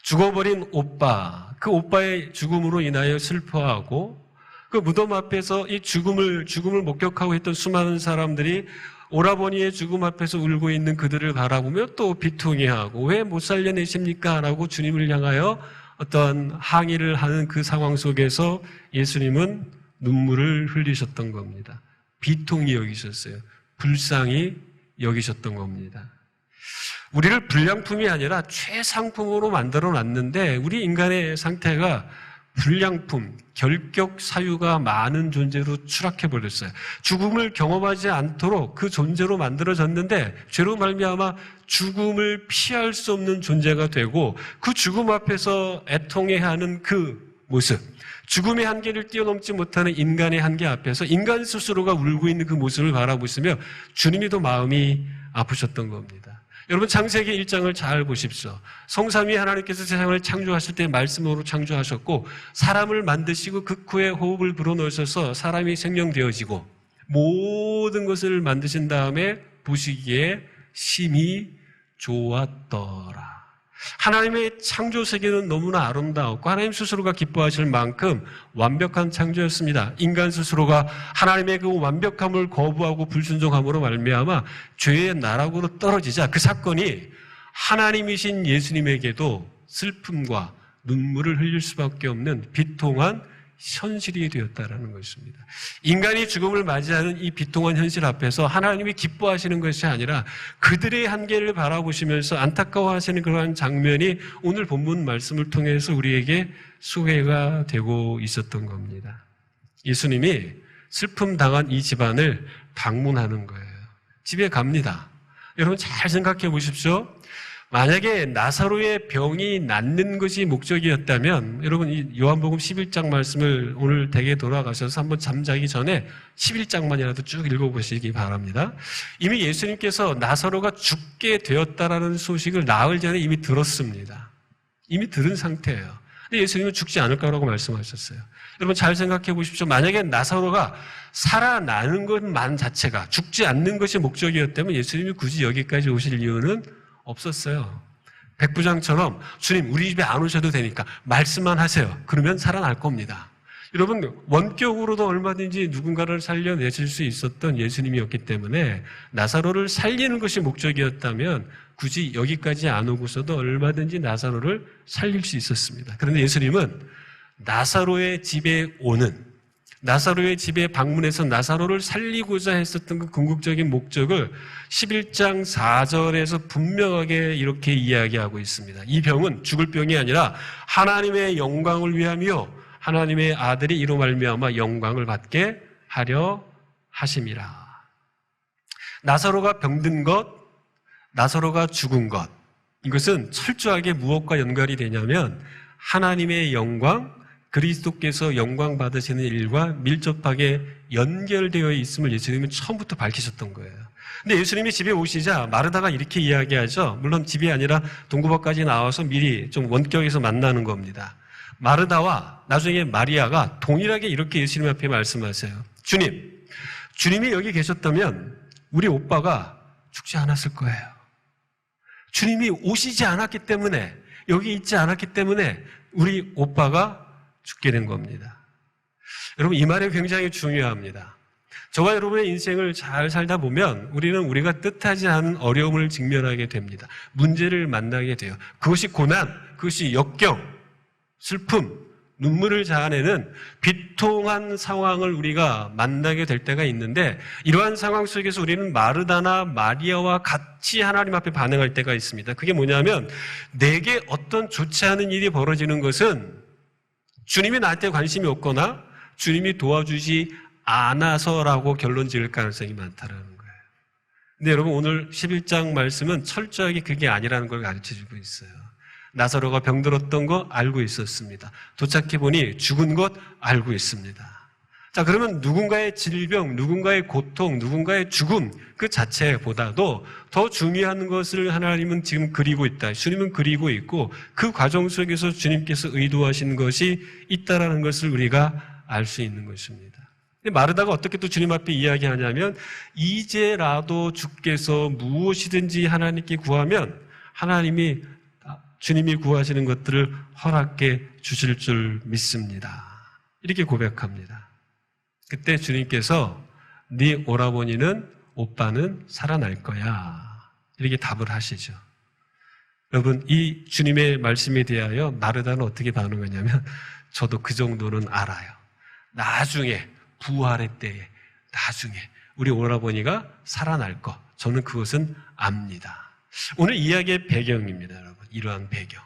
죽어버린 오빠, 그 오빠의 죽음으로 인하여 슬퍼하고 그 무덤 앞에서 이 죽음을 목격하고 있던 수많은 사람들이 오라버니의 죽음 앞에서 울고 있는 그들을 바라보며 또 비통해하고 왜 못 살려내십니까? 라고 주님을 향하여 어떤 항의를 하는 그 상황 속에서 예수님은 눈물을 흘리셨던 겁니다. 비통히 여기셨어요. 불쌍히 여기셨던 겁니다. 우리를 불량품이 아니라 최상품으로 만들어 놨는데 우리 인간의 상태가 불량품, 결격 사유가 많은 존재로 추락해 버렸어요. 죽음을 경험하지 않도록 그 존재로 만들어졌는데 죄로 말미암아 죽음을 피할 수 없는 존재가 되고 그 죽음 앞에서 애통해하는 그 모습, 죽음의 한계를 뛰어넘지 못하는 인간의 한계 앞에서 인간 스스로가 울고 있는 그 모습을 바라보시며 주님이 더 마음이 아프셨던 겁니다. 여러분 창세기 1장을 잘 보십시오. 성삼위 하나님께서 세상을 창조하실 때 말씀으로 창조하셨고 사람을 만드시고 그 후에 호흡을 불어넣으셔서 사람이 생명되어지고 모든 것을 만드신 다음에 보시기에 심히 좋았더라. 하나님의 창조 세계는 너무나 아름다웠고 하나님 스스로가 기뻐하실 만큼 완벽한 창조였습니다. 인간 스스로가 하나님의 그 완벽함을 거부하고 불순종함으로 말미암아 죄의 나락으로 떨어지자 그 사건이 하나님이신 예수님에게도 슬픔과 눈물을 흘릴 수밖에 없는 비통한 현실이 되었다라는 것입니다. 인간이 죽음을 맞이하는 이 비통한 현실 앞에서 하나님이 기뻐하시는 것이 아니라 그들의 한계를 바라보시면서 안타까워하시는 그러한 장면이 오늘 본문 말씀을 통해서 우리에게 소개가 되고 있었던 겁니다. 예수님이 슬픔 당한 이 집안을 방문하는 거예요. 집에 갑니다. 여러분 잘 생각해 보십시오. 만약에 나사로의 병이 낫는 것이 목적이었다면 여러분 이 요한복음 11장 말씀을 오늘 댁에 돌아가셔서 한번 잠자기 전에 11장만이라도 쭉 읽어보시기 바랍니다. 이미 예수님께서 나사로가 죽게 되었다라는 소식을 나흘 전에 이미 들었습니다. 이미 들은 상태예요. 근데 예수님은 죽지 않을 거라고 말씀하셨어요. 여러분 잘 생각해 보십시오. 만약에 나사로가 살아나는 것만 자체가 죽지 않는 것이 목적이었다면 예수님이 굳이 여기까지 오실 이유는 없었어요. 백부장처럼 주님 우리 집에 안 오셔도 되니까 말씀만 하세요. 그러면 살아날 겁니다. 여러분 원격으로도 얼마든지 누군가를 살려내실 수 있었던 예수님이었기 때문에 나사로를 살리는 것이 목적이었다면 굳이 여기까지 안 오고서도 얼마든지 나사로를 살릴 수 있었습니다. 그런데 예수님은 나사로의 집에 오는, 나사로의 집에 방문해서 나사로를 살리고자 했었던 그 궁극적인 목적을 11장 4절에서 분명하게 이렇게 이야기하고 있습니다. 이 병은 죽을 병이 아니라 하나님의 영광을 위함이요 하나님의 아들이 이로 말미암아 영광을 받게 하려 하심이라. 나사로가 병든 것, 나사로가 죽은 것, 이것은 철저하게 무엇과 연결이 되냐면 하나님의 영광, 그리스도께서 영광 받으시는 일과 밀접하게 연결되어 있음을 예수님은 처음부터 밝히셨던 거예요. 근데 예수님이 집에 오시자 마르다가 이렇게 이야기하죠. 물론 집이 아니라 동구밖까지 나와서 미리 좀 원격에서 만나는 겁니다. 마르다와 나중에 마리아가 동일하게 이렇게 예수님 앞에 말씀하세요. 주님이 여기 계셨다면 우리 오빠가 죽지 않았을 거예요. 주님이 오시지 않았기 때문에, 여기 있지 않았기 때문에 우리 오빠가 죽게 된 겁니다. 여러분 이 말이 굉장히 중요합니다. 저와 여러분의 인생을 잘 살다 보면 우리는 우리가 뜻하지 않은 어려움을 직면하게 됩니다. 문제를 만나게 돼요. 그것이 고난, 그것이 역경, 슬픔, 눈물을 자아내는 비통한 상황을 우리가 만나게 될 때가 있는데 이러한 상황 속에서 우리는 마르다나 마리아와 같이 하나님 앞에 반응할 때가 있습니다. 그게 뭐냐면 내게 어떤 좋지 않은 일이 벌어지는 것은 주님이 나한테 관심이 없거나 주님이 도와주지 않아서라고 결론 지을 가능성이 많다는 거예요. 근데 여러분 오늘 11장 말씀은 철저하게 그게 아니라는 걸 가르쳐주고 있어요. 나사로가 병들었던 거 알고 있었습니다. 도착해보니 죽은 것 알고 있습니다. 자, 그러면 누군가의 질병, 누군가의 고통, 누군가의 죽음 그 자체보다도 더 중요한 것을 하나님은 지금 그리고 있다. 주님은 그리고 있고 그 과정 속에서 주님께서 의도하신 것이 있다라는 것을 우리가 알 수 있는 것입니다. 근데 마르다가 어떻게 또 주님 앞에 이야기하냐면 이제라도 주께서 무엇이든지 하나님께 구하면 하나님이 주님이 구하시는 것들을 허락해 주실 줄 믿습니다. 이렇게 고백합니다. 그때 주님께서 네 오라버니는 오빠는 살아날 거야. 이렇게 답을 하시죠. 여러분 이 주님의 말씀에 대하여 마르다는 어떻게 반응하냐면 저도 그 정도는 알아요. 나중에 부활의 때에 나중에 우리 오라버니가 살아날 거 저는 그것은 압니다. 오늘 이야기의 배경입니다. 여러분 이러한 배경.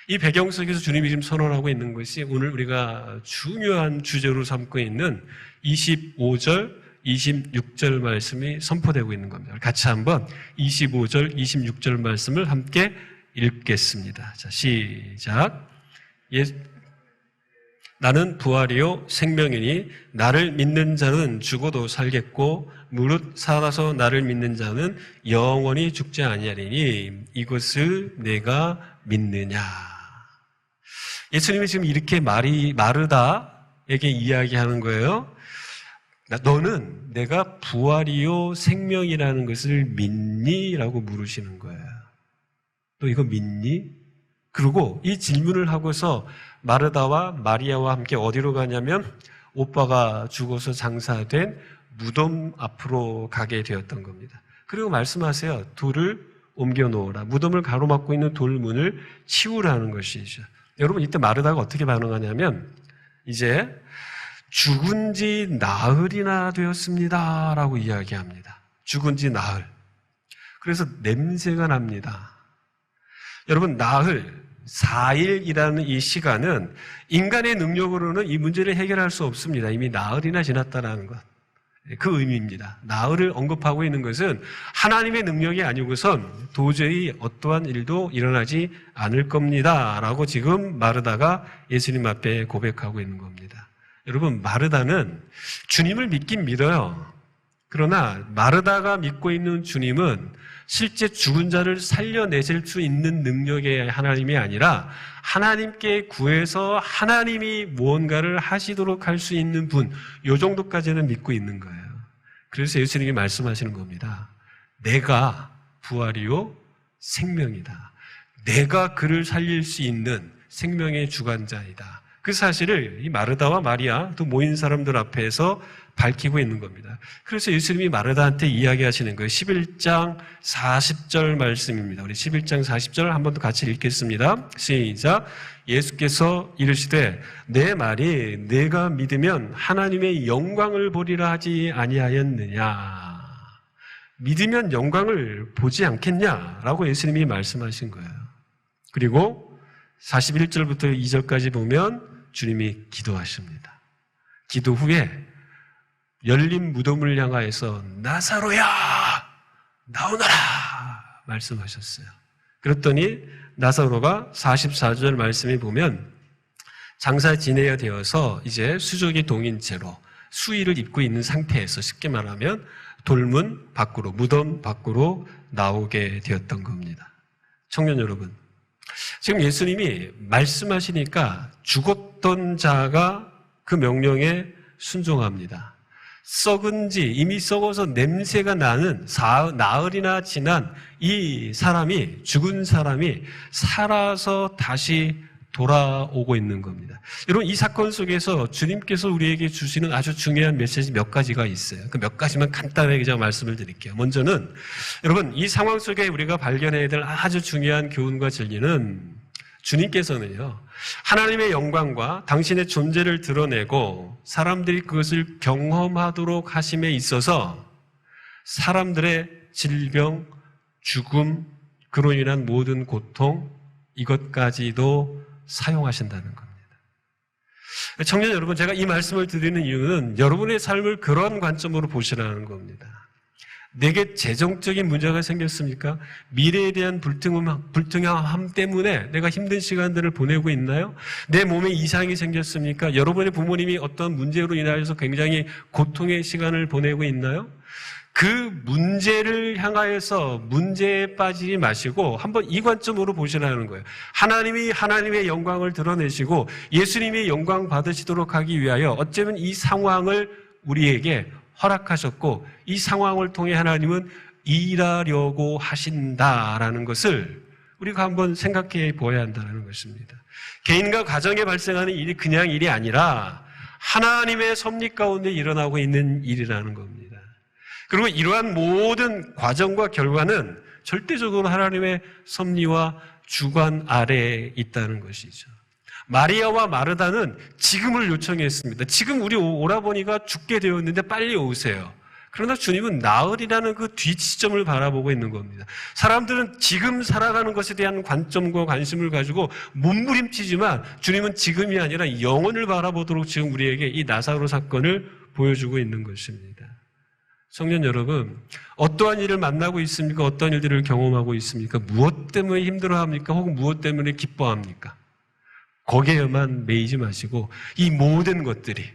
이 배경 속에서 주님이 지금 선언하고 있는 것이 오늘 우리가 중요한 주제로 삼고 있는 25절, 26절 말씀이 선포되고 있는 겁니다. 같이 한번 25절, 26절 말씀을 함께 읽겠습니다. 자, 시작. 나는 부활이요 생명이니 나를 믿는 자는 죽어도 살겠고 무릇 살아서 나를 믿는 자는 영원히 죽지 아니하리니 이것을 내가 믿느냐. 예수님이 지금 이렇게 마르다에게 이야기하는 거예요. 너는 내가 부활이요 생명이라는 것을 믿니? 라고 물으시는 거예요. 너 이거 믿니? 그리고 이 질문을 하고서 마르다와 마리아와 함께 어디로 가냐면 오빠가 죽어서 장사된 무덤 앞으로 가게 되었던 겁니다. 그리고 말씀하세요. 돌을 옮겨 놓으라. 무덤을 가로막고 있는 돌문을 치우라는 것이죠. 여러분 이때 마르다가 어떻게 반응하냐면 이제 죽은 지 나흘이나 되었습니다 라고 이야기합니다. 죽은 지 나흘. 그래서 냄새가 납니다. 여러분 나흘 4일이라는 이 시간은 인간의 능력으로는 이 문제를 해결할 수 없습니다. 이미 나흘이나 지났다는 것. 그 의미입니다. 나흘을 언급하고 있는 것은 하나님의 능력이 아니고선 도저히 어떠한 일도 일어나지 않을 겁니다. 라고 지금 마르다가 예수님 앞에 고백하고 있는 겁니다. 여러분 마르다는 주님을 믿긴 믿어요. 그러나 마르다가 믿고 있는 주님은 실제 죽은 자를 살려내실 수 있는 능력의 하나님이 아니라 하나님께 구해서 하나님이 무언가를 하시도록 할 수 있는 분, 이 정도까지는 믿고 있는 거예요. 그래서 예수님이 말씀하시는 겁니다. 내가 부활이요 생명이다. 내가 그를 살릴 수 있는 생명의 주관자이다. 그 사실을 이 마르다와 마리아 또 모인 사람들 앞에서 밝히고 있는 겁니다. 그래서 예수님이 마르다한테 이야기하시는 거예요. 11장 40절 말씀입니다. 우리 11장 40절 한 번 더 같이 읽겠습니다. 시작. 예수께서 이르시되 내 말이 내가 믿으면 하나님의 영광을 보리라 하지 아니하였느냐. 믿으면 영광을 보지 않겠냐라고 예수님이 말씀하신 거예요. 그리고 41절부터 2절까지 보면 주님이 기도하십니다. 기도 후에 열린 무덤을 향하여서 나사로야 나오너라 말씀하셨어요. 그랬더니 나사로가 44절 말씀에 보면 장사 지내야 되어서 이제 수족이 동인 채로 수의를 입고 있는 상태에서 쉽게 말하면 돌문 밖으로 무덤 밖으로 나오게 되었던 겁니다. 청년 여러분, 지금 예수님이 말씀하시니까 죽었던 자가 그 명령에 순종합니다. 이미 썩어서 냄새가 나는 나흘이나 지난 이 사람이, 죽은 사람이 살아서 다시 돌아오고 있는 겁니다. 여러분, 이 사건 속에서 주님께서 우리에게 주시는 아주 중요한 메시지 몇 가지가 있어요. 그 몇 가지만 간단하게 제가 말씀을 드릴게요. 먼저는 여러분, 이 상황 속에 우리가 발견해야 될 아주 중요한 교훈과 진리는 주님께서는요, 하나님의 영광과 당신의 존재를 드러내고 사람들이 그것을 경험하도록 하심에 있어서 사람들의 질병, 죽음, 그로 인한 모든 고통, 이것까지도 사용하신다는 겁니다. 청년 여러분, 제가 이 말씀을 드리는 이유는 여러분의 삶을 그런 관점으로 보시라는 겁니다. 내게 재정적인 문제가 생겼습니까? 미래에 대한 불투명함 때문에 내가 힘든 시간들을 보내고 있나요? 내 몸에 이상이 생겼습니까? 여러분의 부모님이 어떤 문제로 인하여서 굉장히 고통의 시간을 보내고 있나요? 그 문제를 향하여서 문제에 빠지지 마시고 한번 이 관점으로 보시라는 거예요. 하나님이 하나님의 영광을 드러내시고 예수님의 영광 받으시도록 하기 위하여 어쩌면 이 상황을 우리에게 허락하셨고 이 상황을 통해 하나님은 일하려고 하신다라는 것을 우리가 한번 생각해 보아야 한다는 것입니다. 개인과 가정에 발생하는 일이 그냥 일이 아니라 하나님의 섭리 가운데 일어나고 있는 일이라는 겁니다. 그리고 이러한 모든 과정과 결과는 절대적으로 하나님의 섭리와 주관 아래에 있다는 것이죠. 마리아와 마르다는 지금을 요청했습니다. 지금 우리 오라버니가 죽게 되었는데 빨리 오세요. 그러나 주님은 나흘이라는 그 뒷시점을 바라보고 있는 겁니다. 사람들은 지금 살아가는 것에 대한 관점과 관심을 가지고 몸부림치지만 주님은 지금이 아니라 영원을 바라보도록 지금 우리에게 이 나사로 사건을 보여주고 있는 것입니다. 청년 여러분, 어떠한 일을 만나고 있습니까? 어떤 일들을 경험하고 있습니까? 무엇 때문에 힘들어합니까? 혹은 무엇 때문에 기뻐합니까? 거기에만 매이지 마시고 이 모든 것들이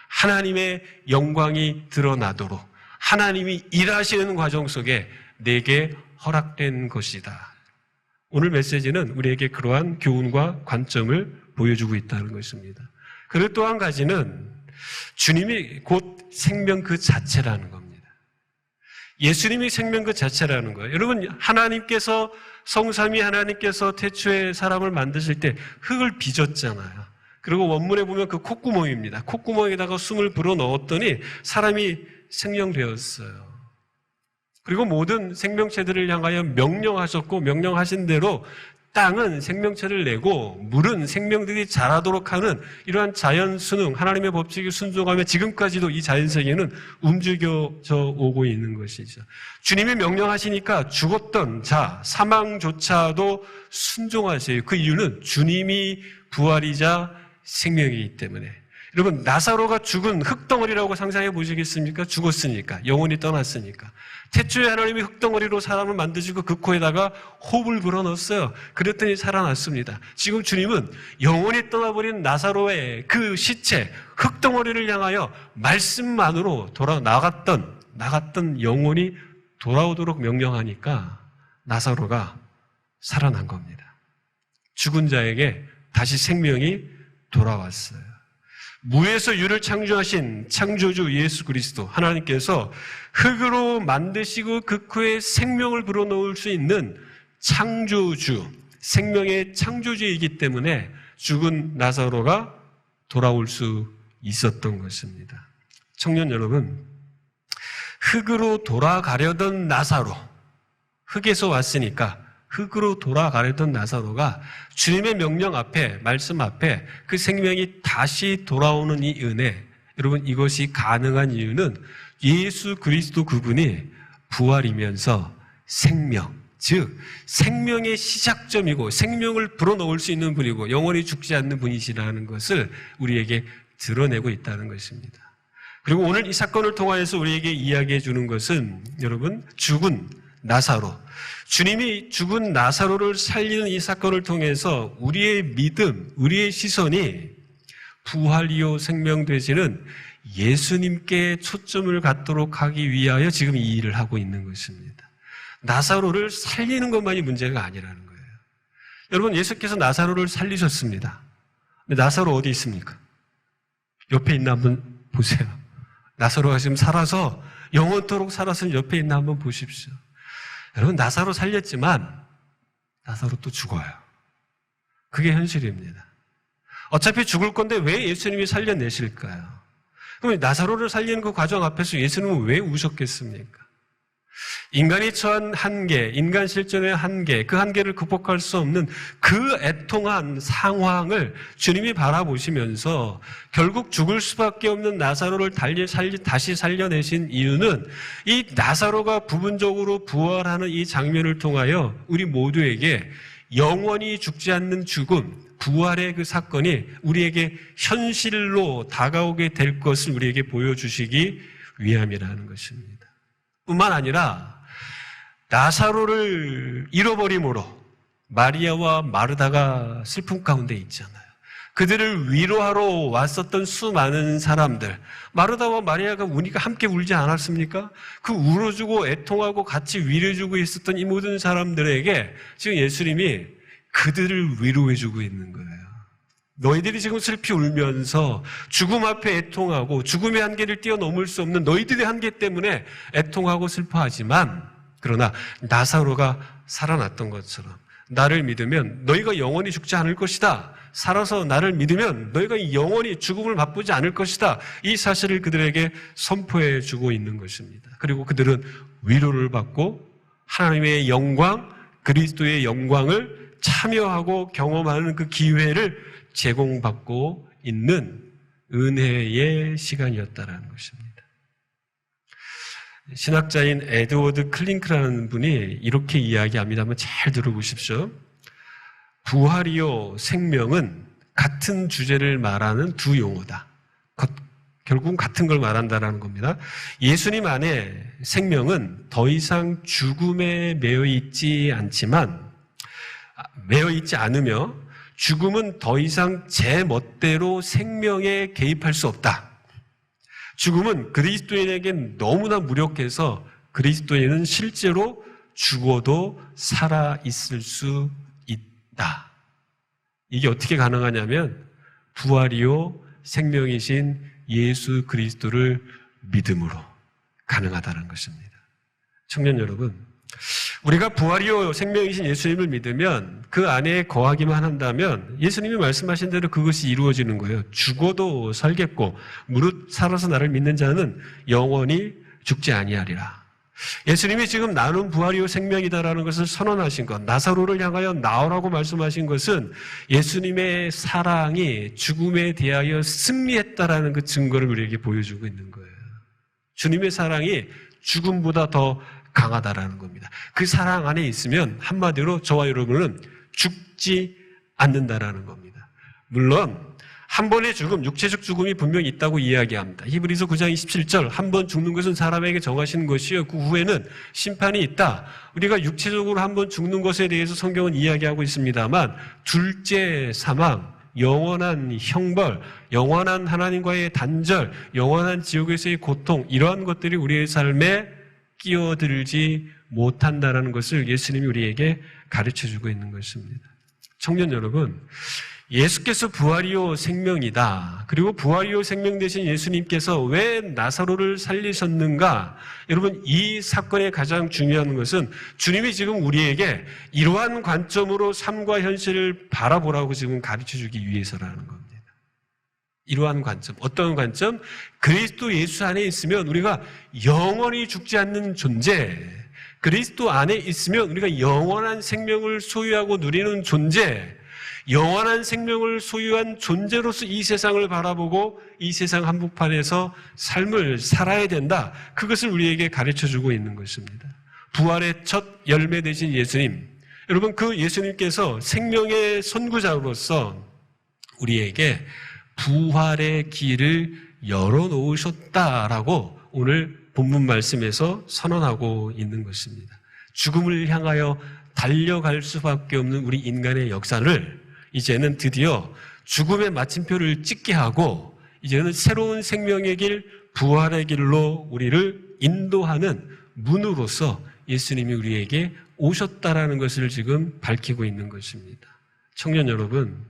하나님의 영광이 드러나도록 하나님이 일하시는 과정 속에 내게 허락된 것이다. 오늘 메시지는 우리에게 그러한 교훈과 관점을 보여주고 있다는 것입니다. 그리고 또 한 가지는 주님이 곧 생명 그 자체라는 겁니다. 예수님이 생명 그 자체라는 거예요. 여러분, 하나님께서 성삼위 하나님께서 태초에 사람을 만드실 때 흙을 빚었잖아요. 그리고 원문에 보면 그 콧구멍입니다. 콧구멍에다가 숨을 불어넣었더니 사람이 생명되었어요. 그리고 모든 생명체들을 향하여 명령하셨고 명령하신 대로 땅은 생명체를 내고 물은 생명들이 자라도록 하는 이러한 자연 순응, 하나님의 법칙에 순종하며 지금까지도 이 자연세계는 움직여져 오고 있는 것이죠. 주님이 명령하시니까 죽었던 자, 사망조차도 순종하세요. 그 이유는 주님이 부활이자 생명이기 때문에. 여러분, 나사로가 죽은 흙덩어리라고 상상해 보시겠습니까? 죽었으니까, 영혼이 떠났으니까. 태초에 하나님이 흙덩어리로 사람을 만드시고 그 코에다가 호흡을 불어넣었어요. 그랬더니 살아났습니다. 지금 주님은 영혼이 떠나버린 나사로의 그 시체, 흙덩어리를 향하여 말씀만으로 나갔던 영혼이 돌아오도록 명령하니까 나사로가 살아난 겁니다. 죽은 자에게 다시 생명이 돌아왔어요. 무에서 유를 창조하신 창조주 예수 그리스도 하나님께서 흙으로 만드시고 그 코에 생명을 불어넣을 수 있는 창조주, 생명의 창조주이기 때문에 죽은 나사로가 돌아올 수 있었던 것입니다. 청년 여러분, 흙으로 돌아가려던 나사로, 흙에서 왔으니까 흙으로 돌아가려던 나사로가 주님의 명령 앞에, 말씀 앞에 그 생명이 다시 돌아오는 이 은혜, 여러분 이것이 가능한 이유는 예수 그리스도 그분이 부활이면서 생명, 즉 생명의 시작점이고 생명을 불어넣을 수 있는 분이고 영원히 죽지 않는 분이시라는 것을 우리에게 드러내고 있다는 것입니다. 그리고 오늘 이 사건을 통하여서 우리에게 이야기해 주는 것은 여러분 죽은 나사로, 주님이 죽은 나사로를 살리는 이 사건을 통해서 우리의 믿음, 우리의 시선이 부활이요 생명 되시는 예수님께 초점을 갖도록 하기 위하여 지금 이 일을 하고 있는 것입니다. 나사로를 살리는 것만이 문제가 아니라는 거예요. 여러분, 예수께서 나사로를 살리셨습니다. 근데 나사로 어디 있습니까? 옆에 있나 한번 보세요. 나사로가 지금 살아서 영원토록 살아서 옆에 있나 한번 보십시오. 여러분, 나사로 살렸지만 나사로 또 죽어요. 그게 현실입니다. 어차피 죽을 건데 왜 예수님이 살려내실까요? 그럼 나사로를 살리는 그 과정 앞에서 예수님은 왜 우셨겠습니까? 인간이 처한 한계, 인간 실존의 한계, 그 한계를 극복할 수 없는 그 애통한 상황을 주님이 바라보시면서 결국 죽을 수밖에 없는 나사로를 다시 살려내신 이유는 이 나사로가 부분적으로 부활하는 이 장면을 통하여 우리 모두에게 영원히 죽지 않는 죽음, 부활의 그 사건이 우리에게 현실로 다가오게 될 것을 우리에게 보여주시기 위함이라는 것입니다. 뿐만 아니라 나사로를 잃어버림으로 마리아와 마르다가 슬픔 가운데 있잖아요. 그들을 위로하러 왔었던 수많은 사람들, 마르다와 마리아가 우니까 함께 울지 않았습니까? 그 울어주고 애통하고 같이 위로해주고 있었던 이 모든 사람들에게 지금 예수님이 그들을 위로해주고 있는 거예요. 너희들이 지금 슬피 울면서 죽음 앞에 애통하고 죽음의 한계를 뛰어넘을 수 없는 너희들의 한계 때문에 애통하고 슬퍼하지만, 그러나 나사로가 살아났던 것처럼 나를 믿으면 너희가 영원히 죽지 않을 것이다. 살아서 나를 믿으면 너희가 영원히 죽음을 맛보지 않을 것이다. 이 사실을 그들에게 선포해 주고 있는 것입니다. 그리고 그들은 위로를 받고 하나님의 영광, 그리스도의 영광을 참여하고 경험하는 그 기회를 제공받고 있는 은혜의 시간이었다라는 것입니다. 신학자인 에드워드 클링크라는 분이 이렇게 이야기합니다. 한번 잘 들어보십시오. 부활이요 생명은 같은 주제를 말하는 두 용어다. 결국은 같은 걸 말한다라는 겁니다. 예수님 안에 생명은 더 이상 죽음에 매여 있지 않으며 죽음은 더 이상 제 멋대로 생명에 개입할 수 없다. 죽음은 그리스도인에겐 너무나 무력해서 그리스도인은 실제로 죽어도 살아있을 수 있다. 이게 어떻게 가능하냐면 부활이요 생명이신 예수 그리스도를 믿음으로 가능하다는 것입니다. 청년 여러분, 우리가 부활이요 생명이신 예수님을 믿으면 그 안에 거하기만 한다면 예수님이 말씀하신 대로 그것이 이루어지는 거예요. 죽어도 살겠고 무릇 살아서 나를 믿는 자는 영원히 죽지 아니하리라. 예수님이 지금 나는 부활이요 생명이다라는 것을 선언하신 것, 나사로를 향하여 나오라고 말씀하신 것은 예수님의 사랑이 죽음에 대하여 승리했다라는 그 증거를 우리에게 보여주고 있는 거예요. 주님의 사랑이 죽음보다 더 강하다라는 겁니다. 그 사랑 안에 있으면 한마디로 저와 여러분은 죽지 않는다라는 겁니다. 물론 한 번의 죽음, 육체적 죽음이 분명히 있다고 이야기합니다. 히브리서 9장 27절, 한 번 죽는 것은 사람에게 정하신 것이요 그 후에는 심판이 있다. 우리가 육체적으로 한 번 죽는 것에 대해서 성경은 이야기하고 있습니다만 둘째 사망, 영원한 형벌, 영원한 하나님과의 단절, 영원한 지옥에서의 고통, 이러한 것들이 우리의 삶에 끼어들지 못한다라는 것을 예수님이 우리에게 가르쳐주고 있는 것입니다. 청년 여러분, 예수께서 부활이요 생명이다. 그리고 부활이요 생명 되신 예수님께서 왜 나사로를 살리셨는가? 여러분, 이 사건의 가장 중요한 것은 주님이 지금 우리에게 이러한 관점으로 삶과 현실을 바라보라고 지금 가르쳐주기 위해서라는 겁니다. 이러한 관점, 어떤 관점? 그리스도 예수 안에 있으면 우리가 영원히 죽지 않는 존재, 그리스도 안에 있으면 우리가 영원한 생명을 소유하고 누리는 존재, 영원한 생명을 소유한 존재로서 이 세상을 바라보고 이 세상 한복판에서 삶을 살아야 된다. 그것을 우리에게 가르쳐주고 있는 것입니다. 부활의 첫 열매 되신 예수님, 여러분, 그 예수님께서 생명의 선구자로서 우리에게 부활의 길을 열어놓으셨다라고 오늘 본문 말씀에서 선언하고 있는 것입니다. 죽음을 향하여 달려갈 수밖에 없는 우리 인간의 역사를 이제는 드디어 죽음의 마침표를 찍게 하고 이제는 새로운 생명의 길, 부활의 길로 우리를 인도하는 문으로서 예수님이 우리에게 오셨다라는 것을 지금 밝히고 있는 것입니다. 청년 여러분,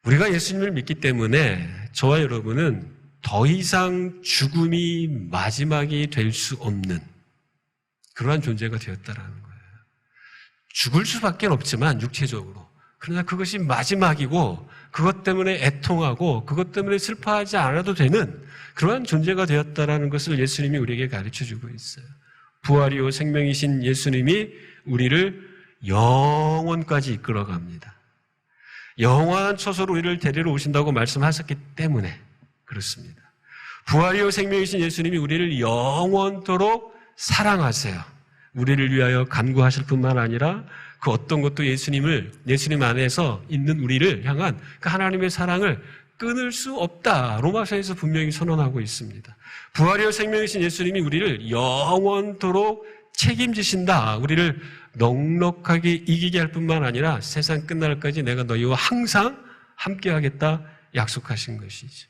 우리가 예수님을 믿기 때문에 저와 여러분은 더 이상 죽음이 마지막이 될 수 없는 그러한 존재가 되었다라는 거예요. 죽을 수밖에 없지만 육체적으로. 그러나 그것이 마지막이고 그것 때문에 애통하고 그것 때문에 슬퍼하지 않아도 되는 그러한 존재가 되었다라는 것을 예수님이 우리에게 가르쳐주고 있어요. 부활이요 생명이신 예수님이 우리를 영원까지 이끌어갑니다. 영원한 처소로 우리를 데리러 오신다고 말씀하셨기 때문에 그렇습니다. 부활이요 생명이신 예수님이 우리를 영원토록 사랑하세요. 우리를 위하여 간구하실 뿐만 아니라 그 어떤 것도 예수님 안에서 있는 우리를 향한 그 하나님의 사랑을 끊을 수 없다. 로마서에서 분명히 선언하고 있습니다. 부활이요 생명이신 예수님이 우리를 영원토록 책임지신다. 우리를 넉넉하게 이기게 할 뿐만 아니라 세상 끝날까지 내가 너희와 항상 함께하겠다 약속하신 것이죠.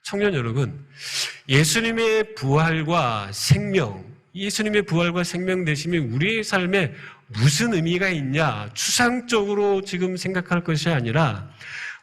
청년 여러분, 예수님의 부활과 생명, 예수님의 부활과 생명 되심이 우리의 삶에 무슨 의미가 있냐? 추상적으로 지금 생각할 것이 아니라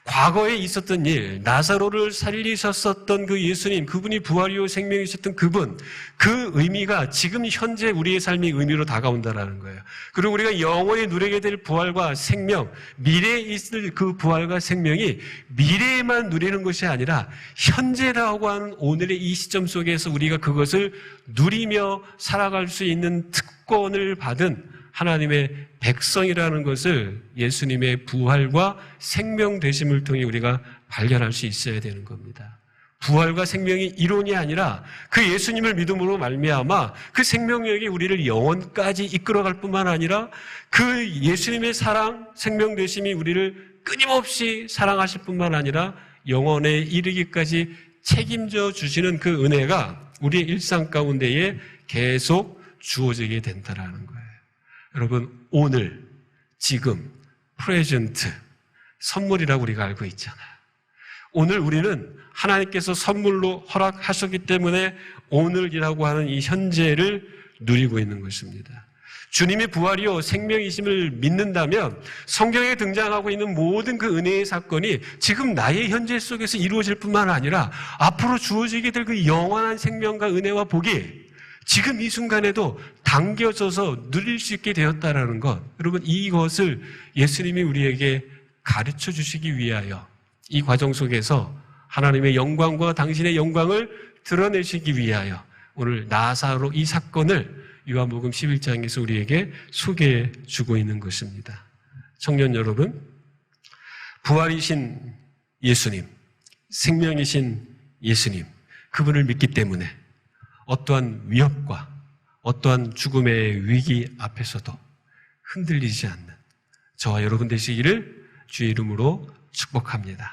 과거에 있었던 일, 나사로를 살리셨었던 그 예수님, 그분이 부활이요 생명이셨던 그분, 그 의미가 지금 현재 우리의 삶의 의미로 다가온다라는 거예요. 그리고 우리가 영원히 누리게 될 부활과 생명, 미래에 있을 그 부활과 생명이 미래에만 누리는 것이 아니라 현재라고 하는 오늘의 이 시점 속에서 우리가 그것을 누리며 살아갈 수 있는 특권을 받은 하나님의 백성이라는 것을 예수님의 부활과 생명 되심을 통해 우리가 발견할 수 있어야 되는 겁니다. 부활과 생명이 이론이 아니라 그 예수님을 믿음으로 말미암아 그 생명력이 우리를 영원까지 이끌어갈 뿐만 아니라 그 예수님의 사랑, 생명 되심이 우리를 끊임없이 사랑하실 뿐만 아니라 영원에 이르기까지 책임져 주시는 그 은혜가 우리의 일상 가운데에 계속 주어지게 된다는 거예요. 여러분, 오늘, 지금, 프레젠트, 선물이라고 우리가 알고 있잖아요. 오늘 우리는 하나님께서 선물로 허락하셨기 때문에 오늘이라고 하는 이 현재를 누리고 있는 것입니다. 주님의 부활이요 생명이심을 믿는다면 성경에 등장하고 있는 모든 그 은혜의 사건이 지금 나의 현재 속에서 이루어질 뿐만 아니라 앞으로 주어지게 될 그 영원한 생명과 은혜와 복이 지금 이 순간에도 당겨져서 누릴 수 있게 되었다라는 것, 여러분, 이것을 예수님이 우리에게 가르쳐 주시기 위하여 이 과정 속에서 하나님의 영광과 당신의 영광을 드러내시기 위하여 오늘 나사로 이 사건을 요한복음 11장에서 우리에게 소개해 주고 있는 것입니다. 청년 여러분, 부활이신 예수님, 생명이신 예수님, 그분을 믿기 때문에 어떠한 위협과 어떠한 죽음의 위기 앞에서도 흔들리지 않는 저와 여러분 되시기를 주의 이름으로 축복합니다.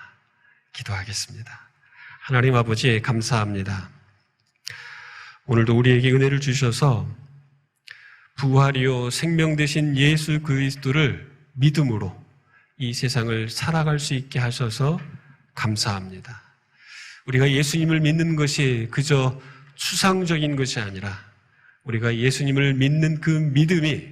기도하겠습니다. 하나님 아버지 감사합니다. 오늘도 우리에게 은혜를 주셔서 부활이요 생명 되신 예수 그리스도를 믿음으로 이 세상을 살아갈 수 있게 하셔서 감사합니다. 우리가 예수님을 믿는 것이 그저 추상적인 것이 아니라 우리가 예수님을 믿는 그 믿음이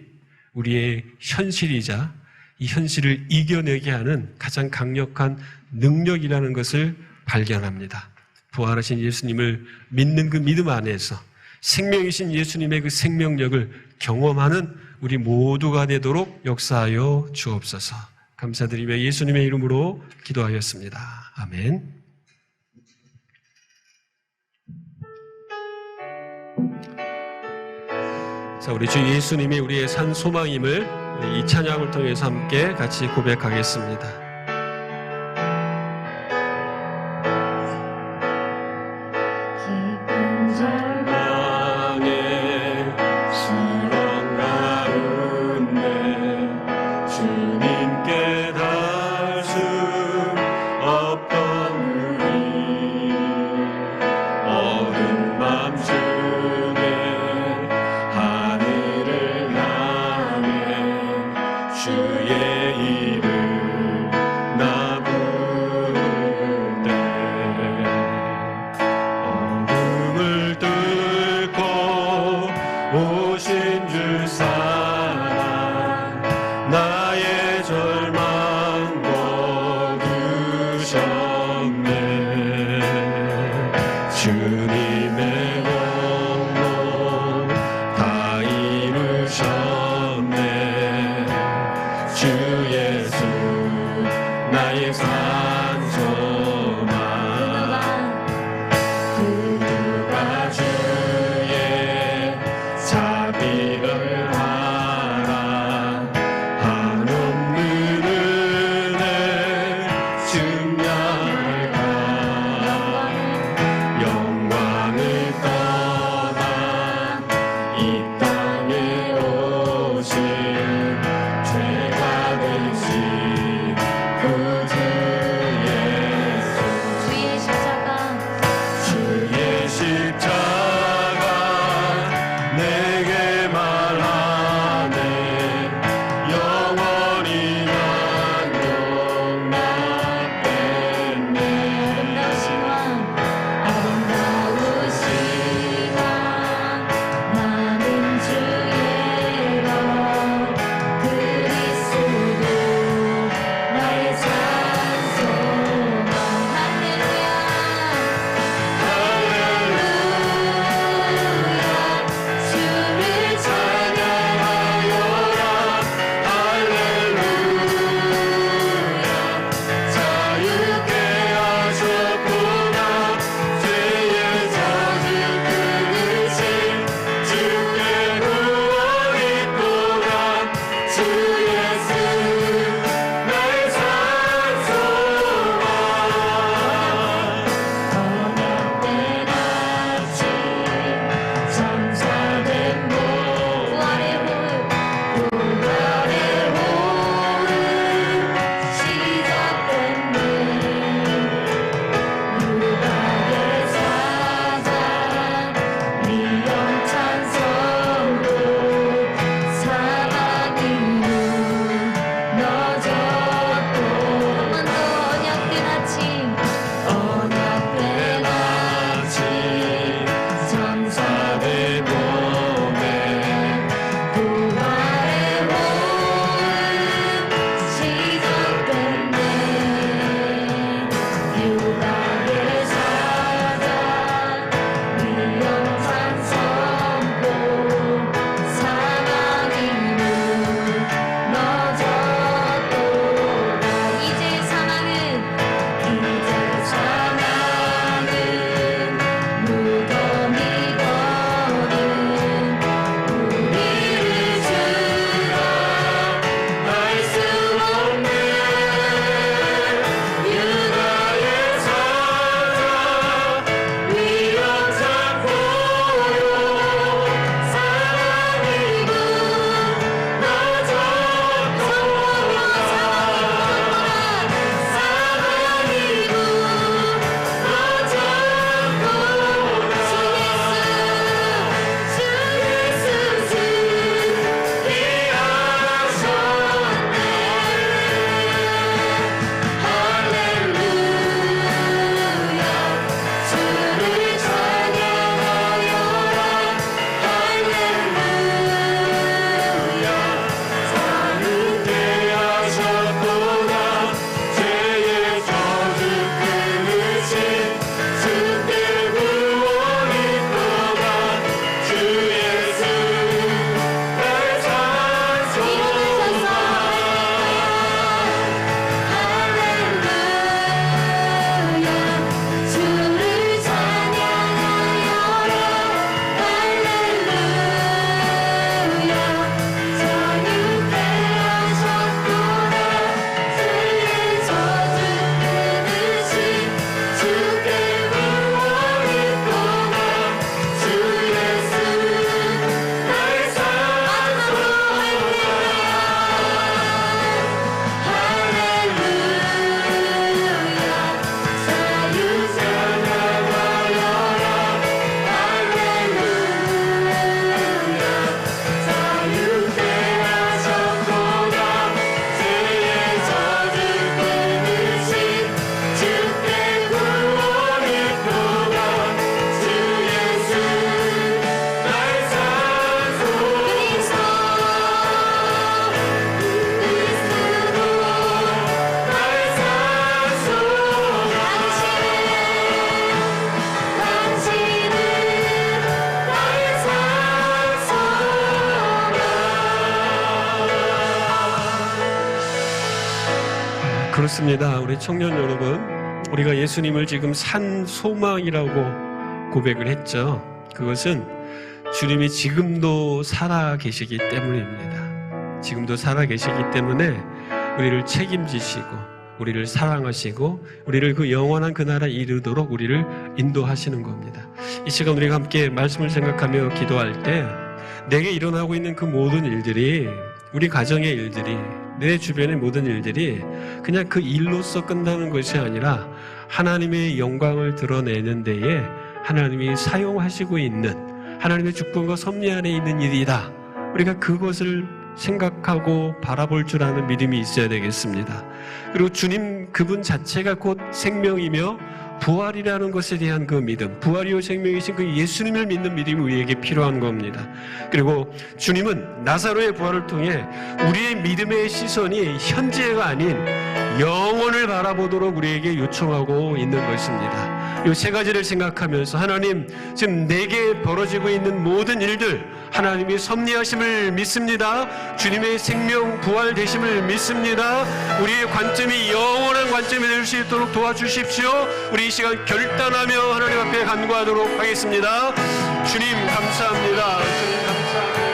우리의 현실이자 이 현실을 이겨내게 하는 가장 강력한 능력이라는 것을 발견합니다. 부활하신 예수님을 믿는 그 믿음 안에서 생명이신 예수님의 그 생명력을 경험하는 우리 모두가 되도록 역사하여 주옵소서. 감사드리며 예수님의 이름으로 기도하였습니다. 아멘. 자, 우리 주 예수님이 우리의 산 소망임을 이 찬양을 통해서 함께 같이 고백하겠습니다. 깊은 절망에 수렁 가운데 주님께 닿을 수 없던 우리 어두운 밤중에 하늘을 향해 주의 이름 그렇습니다. 우리 청년 여러분, 우리가 예수님을 지금 산 소망이라고 고백을 했죠. 그것은 주님이 지금도 살아 계시기 때문입니다. 지금도 살아 계시기 때문에 우리를 책임지시고 우리를 사랑하시고 우리를 그 영원한 그 나라에 이르도록 우리를 인도하시는 겁니다. 이 시간 우리가 함께 말씀을 생각하며 기도할 때 내게 일어나고 있는 그 모든 일들이, 우리 가정의 일들이, 내 주변의 모든 일들이 그냥 그 일로서 끝나는 것이 아니라 하나님의 영광을 드러내는 데에 하나님이 사용하시고 있는, 하나님의 주권과 섭리 안에 있는 일이다. 우리가 그것을 생각하고 바라볼 줄 아는 믿음이 있어야 되겠습니다. 그리고 주님 그분 자체가 곧 생명이며 부활이라는 것에 대한 그 믿음, 부활이요 생명이신 그 예수님을 믿는 믿음이 우리에게 필요한 겁니다. 그리고 주님은 나사로의 부활을 통해 우리의 믿음의 시선이 현재가 아닌 영원을 바라보도록 우리에게 요청하고 있는 것입니다. 이 세 가지를 생각하면서 하나님, 지금 내게 벌어지고 있는 모든 일들 하나님이 섭리하심을 믿습니다. 주님의 생명 부활되심을 믿습니다. 우리의 관점이 영원한 관점이 될 수 있도록 도와주십시오. 우리 이 시간 결단하며 하나님 앞에 간구하도록 하겠습니다. 주님 감사합니다. 주님 감사합니다.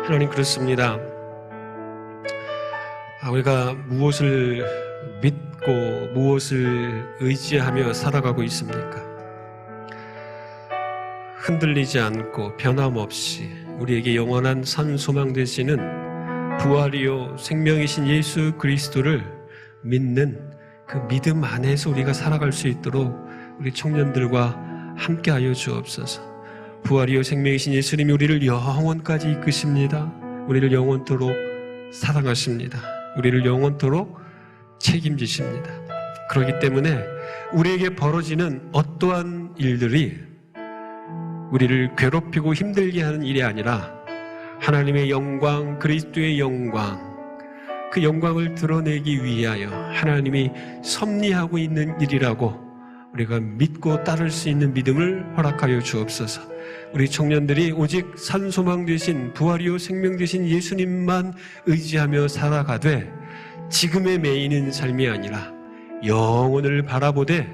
하나님 그렇습니다. 우리가 무엇을 믿고 무엇을 의지하며 살아가고 있습니까? 흔들리지 않고 변함없이 우리에게 영원한 산 소망 되시는 부활이요 생명이신 예수 그리스도를 믿는 그 믿음 안에서 우리가 살아갈 수 있도록 우리 청년들과 함께하여 주옵소서. 부활이요 생명이신 예수님이 우리를 영원까지 이끄십니다. 우리를 영원토록 사랑하십니다. 우리를 영원토록 책임지십니다. 그렇기 때문에 우리에게 벌어지는 어떠한 일들이 우리를 괴롭히고 힘들게 하는 일이 아니라 하나님의 영광, 그리스도의 영광, 그 영광을 드러내기 위하여 하나님이 섭리하고 있는 일이라고 우리가 믿고 따를 수 있는 믿음을 허락하여 주옵소서. 우리 청년들이 오직 산소망 되신 부활이요 생명 되신 예수님만 의지하며 살아가되 지금의 매이는 삶이 아니라 영원을 바라보되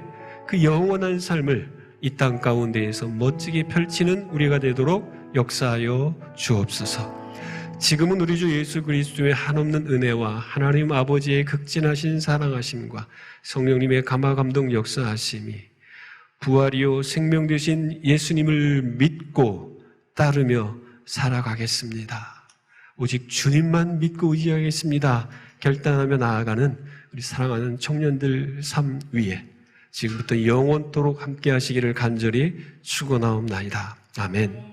그 영원한 삶을 이 땅 가운데에서 멋지게 펼치는 우리가 되도록 역사하여 주옵소서. 지금은 우리 주 예수 그리스도의 한없는 은혜와 하나님 아버지의 극진하신 사랑하심과 성령님의 감화감동 역사하심이 부활이요 생명 되신 예수님을 믿고 따르며 살아가겠습니다. 오직 주님만 믿고 의지하겠습니다. 결단하며 나아가는 우리 사랑하는 청년들 삶 위에 지금부터 영원토록 함께 하시기를 간절히 축원하옵나이다. 아멘.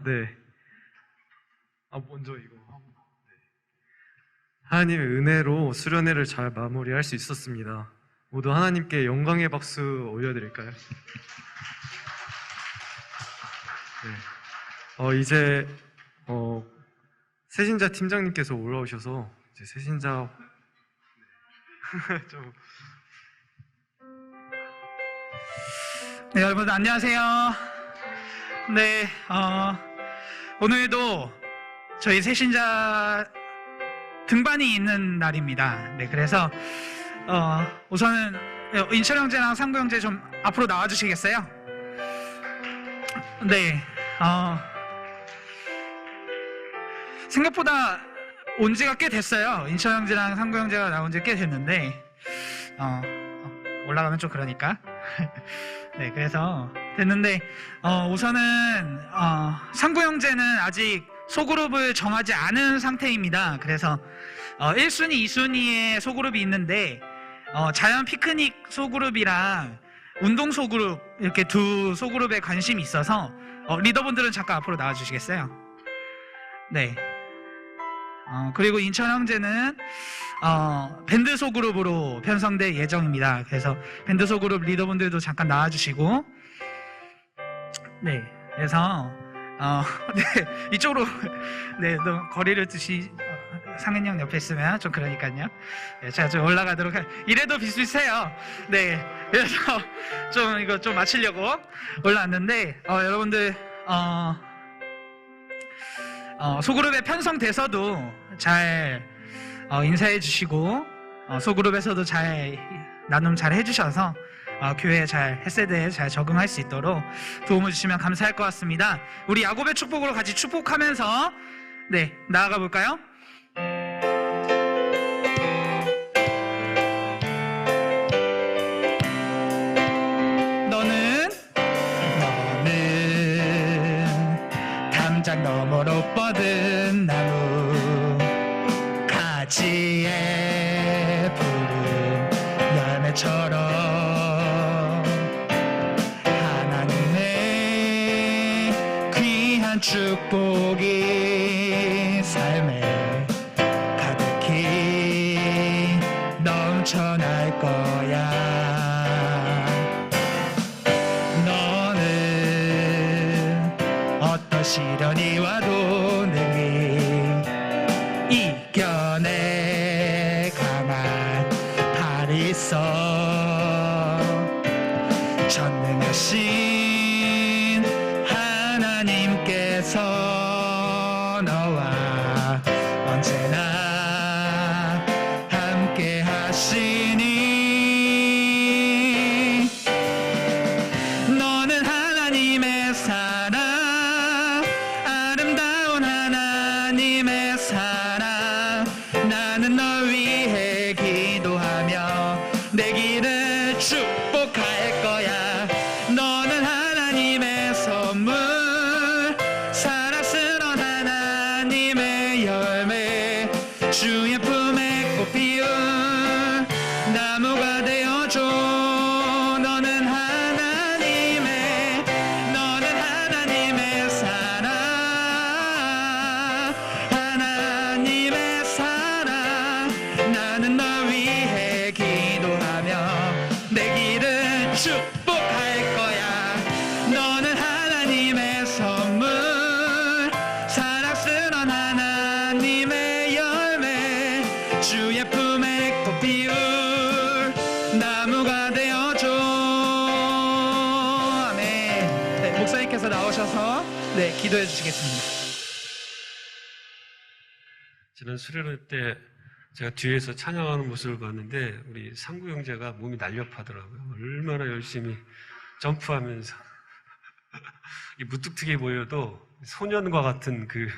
네. 먼저 이거. 하나님의 은혜로 수련회를 잘 마무리할 수 있었습니다. 모두 하나님께 영광의 박수 올려드릴까요? 네. 이제 세신자 팀장님께서 올라오셔서 이제 세신자 좀 네, 여러분 안녕하세요. 네, 오늘도 저희 새신자 등반이 있는 날입니다. 네, 그래서 우선은 인철 형제랑 상구 형제 좀 앞으로 나와 주시겠어요? 네, 생각보다 온 지가 꽤 됐어요. 인철 형제랑 상구 형제가 나온 지 꽤 됐는데 올라가면 좀 그러니까 네, 그래서 됐는데 우선은 상구 형제는 아직 소그룹을 정하지 않은 상태입니다. 그래서 1순위, 2순위에 소그룹이 있는데 자연 피크닉 소그룹이랑 운동 소그룹 이렇게 두 소그룹에 관심이 있어서 리더분들은 잠깐 앞으로 나와주시겠어요? 네. 그리고 인천 형제는 밴드 소그룹으로 편성될 예정입니다. 그래서 밴드 소그룹 리더분들도 잠깐 나와주시고, 네, 그래서 네, 이쪽으로 네, 너 거리를 두시. 상현 형 옆에 있으면 좀 그러니까요. 네, 제가 좀 올라가도록 이래도 비슷비슷해요. 네, 그래서 좀 이거 좀 맞추려고 올라왔는데 여러분들 소그룹에 편성돼서도 잘 인사해 주시고 소그룹에서도 잘 나눔 잘 해주셔서 교회 잘 햇세대에 잘 적응할 수 있도록 도움을 주시면 감사할 것 같습니다. 우리 야곱의 축복으로 같이 축복하면서 네 나아가 볼까요? 너는 담장 너머로 뻗은 나무 가지에 푸른 열매처럼 하나님의 귀한 축복이 삶에 가득히 넘쳐날 거야. 너는 어떤 시련이 와도 능히 이겨내 가만 발이 있어. 전능하신 하나님께서 너와 언제나 함께 하시니 너는 하나님의 사랑 아름다운 하나님의 사랑 나는 널 위해 기도하며 내 길을 축복할 거야. 너는 하나님의 선물 사랑스러운 하나님의 열매 주의 품에 꽃 피운 나무가 되어줘. 너는 하나님의 사랑 하나님의 사랑 나는 널 위해 기도하며 내 길을 축복할 거야. 너는 하나님의 선물 사랑스러운 하나님의 열매 주의 품에 꽃 피울 나무가 되어줘. 아멘. 네, 목사님께서 나오셔서 네, 기도해 주시겠습니다. 지난 수련회 때 제가 뒤에서 찬양하는 모습을 봤는데 우리 상구 형제가 몸이 날렵하더라고요. 얼마나 열심히 점프하면서 이 무뚝뚝해 보여도 소년과 같은 그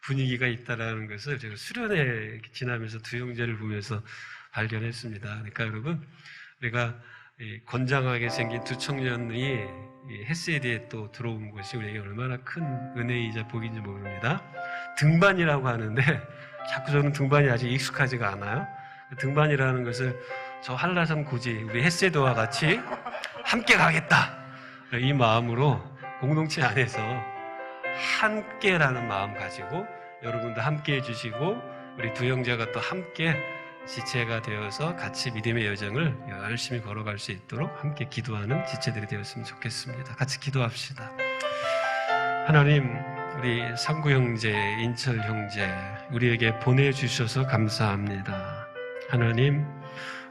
분위기가 있다라는 것을 제가 수련회 지나면서 두 형제를 보면서 발견했습니다. 그러니까 여러분, 우리가 건장하게 생긴 두 청년이 햇세디에 또 들어온 것이 우리에게 얼마나 큰 은혜이자 복인지 모릅니다. 등반이라고 하는데 자꾸 저는 등반이 아직 익숙하지가 않아요. 등반이라는 것을 저 한라산 고지 우리 햇세도와 같이 함께 가겠다 이 마음으로 공동체 안에서 함께라는 마음 가지고 여러분도 함께 해주시고 우리 두 형제가 또 함께 지체가 되어서 같이 믿음의 여정을 열심히 걸어갈 수 있도록 함께 기도하는 지체들이 되었으면 좋겠습니다. 같이 기도합시다. 하나님, 우리 상구 형제, 인철 형제 우리에게 보내주셔서 감사합니다. 하나님,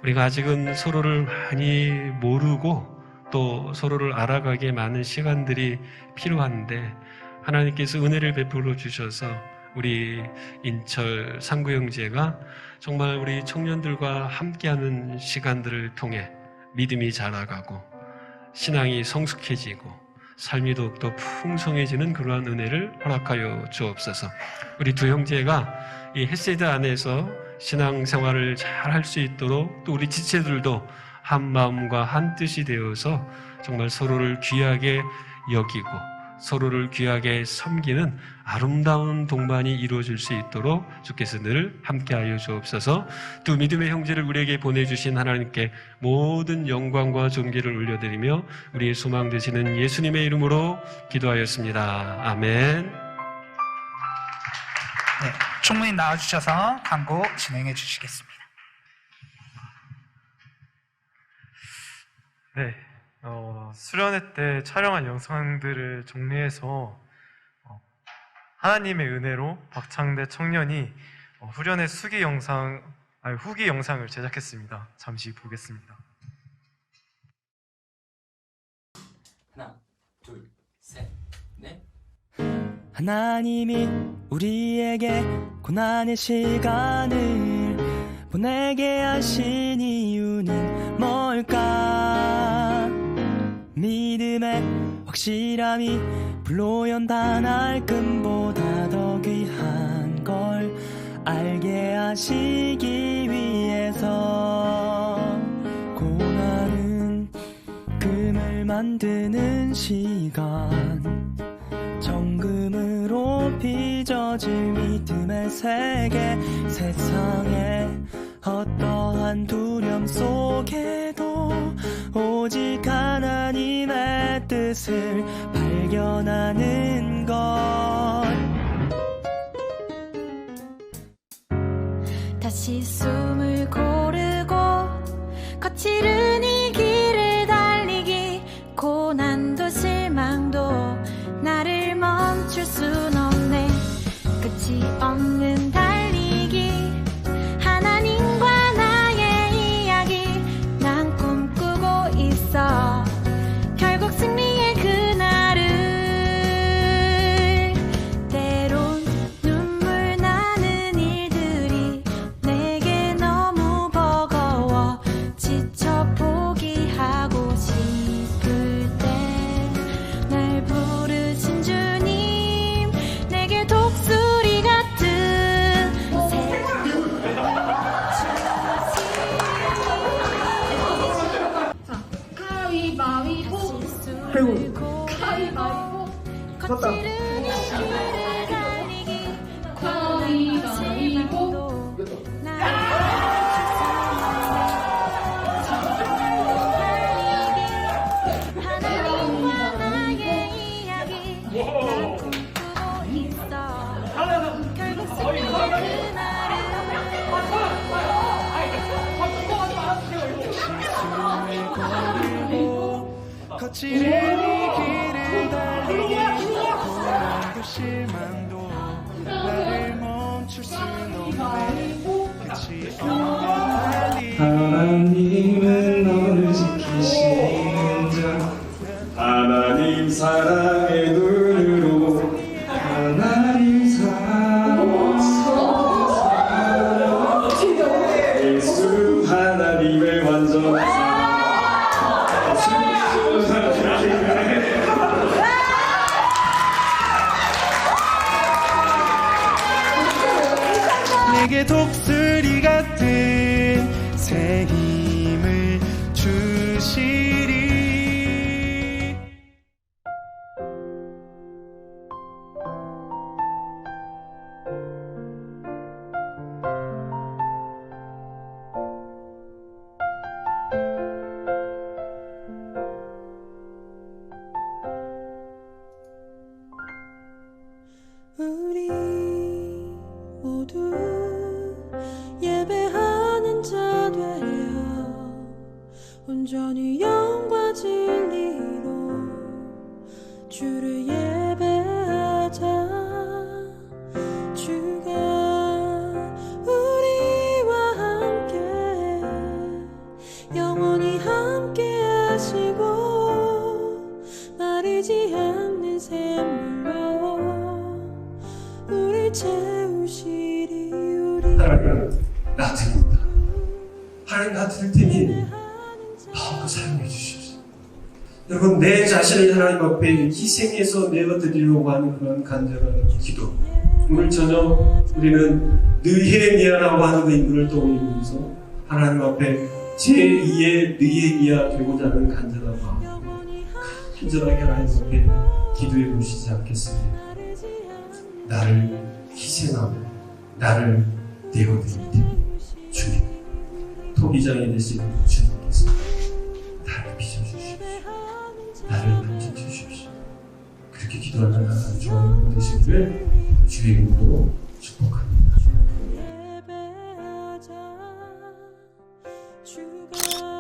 우리가 아직은 서로를 많이 모르고 또 서로를 알아가기에 많은 시간들이 필요한데 하나님께서 은혜를 베풀어 주셔서 우리 인철 상구 형제가 정말 우리 청년들과 함께하는 시간들을 통해 믿음이 자라가고 신앙이 성숙해지고 삶이 더욱더 풍성해지는 그러한 은혜를 허락하여 주옵소서. 우리 두 형제가 이 햇세드 안에서 신앙생활을 잘 할 수 있도록 또 우리 지체들도 한 마음과 한 뜻이 되어서 정말 서로를 귀하게 여기고 서로를 귀하게 섬기는 아름다운 동반이 이루어질 수 있도록 주께서 늘 함께하여 주옵소서. 두 믿음의 형제를 우리에게 보내주신 하나님께 모든 영광과 존귀를 올려드리며 우리의 소망 되시는 예수님의 이름으로 기도하였습니다. 아멘. 네, 총무님 나와주셔서 광고 진행해 주시겠습니다. 네, 수련회 때 촬영한 영상들을 정리해서 하나님의 은혜로 박창대 청년이 후련의 후기 영상을 제작했습니다. 잠시 보겠습니다. 하나, 둘, 셋, 넷. 하나님이 우리에게 고난의 시간을 보내게 하신 이유는 뭘까? 믿음의 확실함이 불로 연단할 금보다 더 귀한 걸 알게 하시기 위해서 고난은 금을 만드는 시간, 정금으로 빚어질 믿음의 세계, 세상에 어떠한 두려움 속에도 오직 하나님의 뜻을 발견하는 것. 다시 숨을 고르고 거칠은 이 길을 달리기, 고난도 실망도 나를 멈출 순 없네. 끝이 없는 달리기, 하나님과 나의 이야기, 난 꿈꾸고 있어. 결국 승리의 그날을. 때론 눈물 나는 일들이 내게 너무 버거워 지쳐 포기하고 싶을 때 날 부르신 주님, 내게 독수리 같은 아이고. 가위바위보 거칠은 길을 달리기, 고난도 실망도 하나님과 나의 이야기, 난 꿈꾸고 있어. 결국 승리의 거칠은 이 길을 달리기, 고난도 실망도 나를 멈출 순 없네. 끝이 없는 달리기. 하나님은 너를 지키시는 자, 하나님 사랑의 눈으로 하나님 사랑, 예수 하나님의 완전한 사랑. 내게 독수리 같은 새 힘을 주시리. 우리 모두 주를 예배하자. 주가 우리와 함께 영원히 함께 하시고 마르지 않는 샘물로 우리 채우시리. 우리 하나님 나 드립니다. 하나님 나 드릴 테니 마음껏 사용해 주십시오. 여러분 내 자신을 하나님 앞에 희생해서 내어드리려고 하는 그런 간절한 기도. 오늘 저녁 우리는 느헤미야라고 하는 그 인물을 떠올리면서 하나님 앞에 제2의 느헤미야 되고자 하는 간절한 마음 간절하게 하나님 앞에 기도해 보시지 않겠습니까? 나를 희생하고 나를 내어드릴 테니 주님 토기장이 되신 주님께서 나를 빚어주십시오. 나를 만져주십시오. 그렇게 기도하는 하나님 좋은 분 되시기를 주의 이름으로 축복합니다. 예배하자. 주가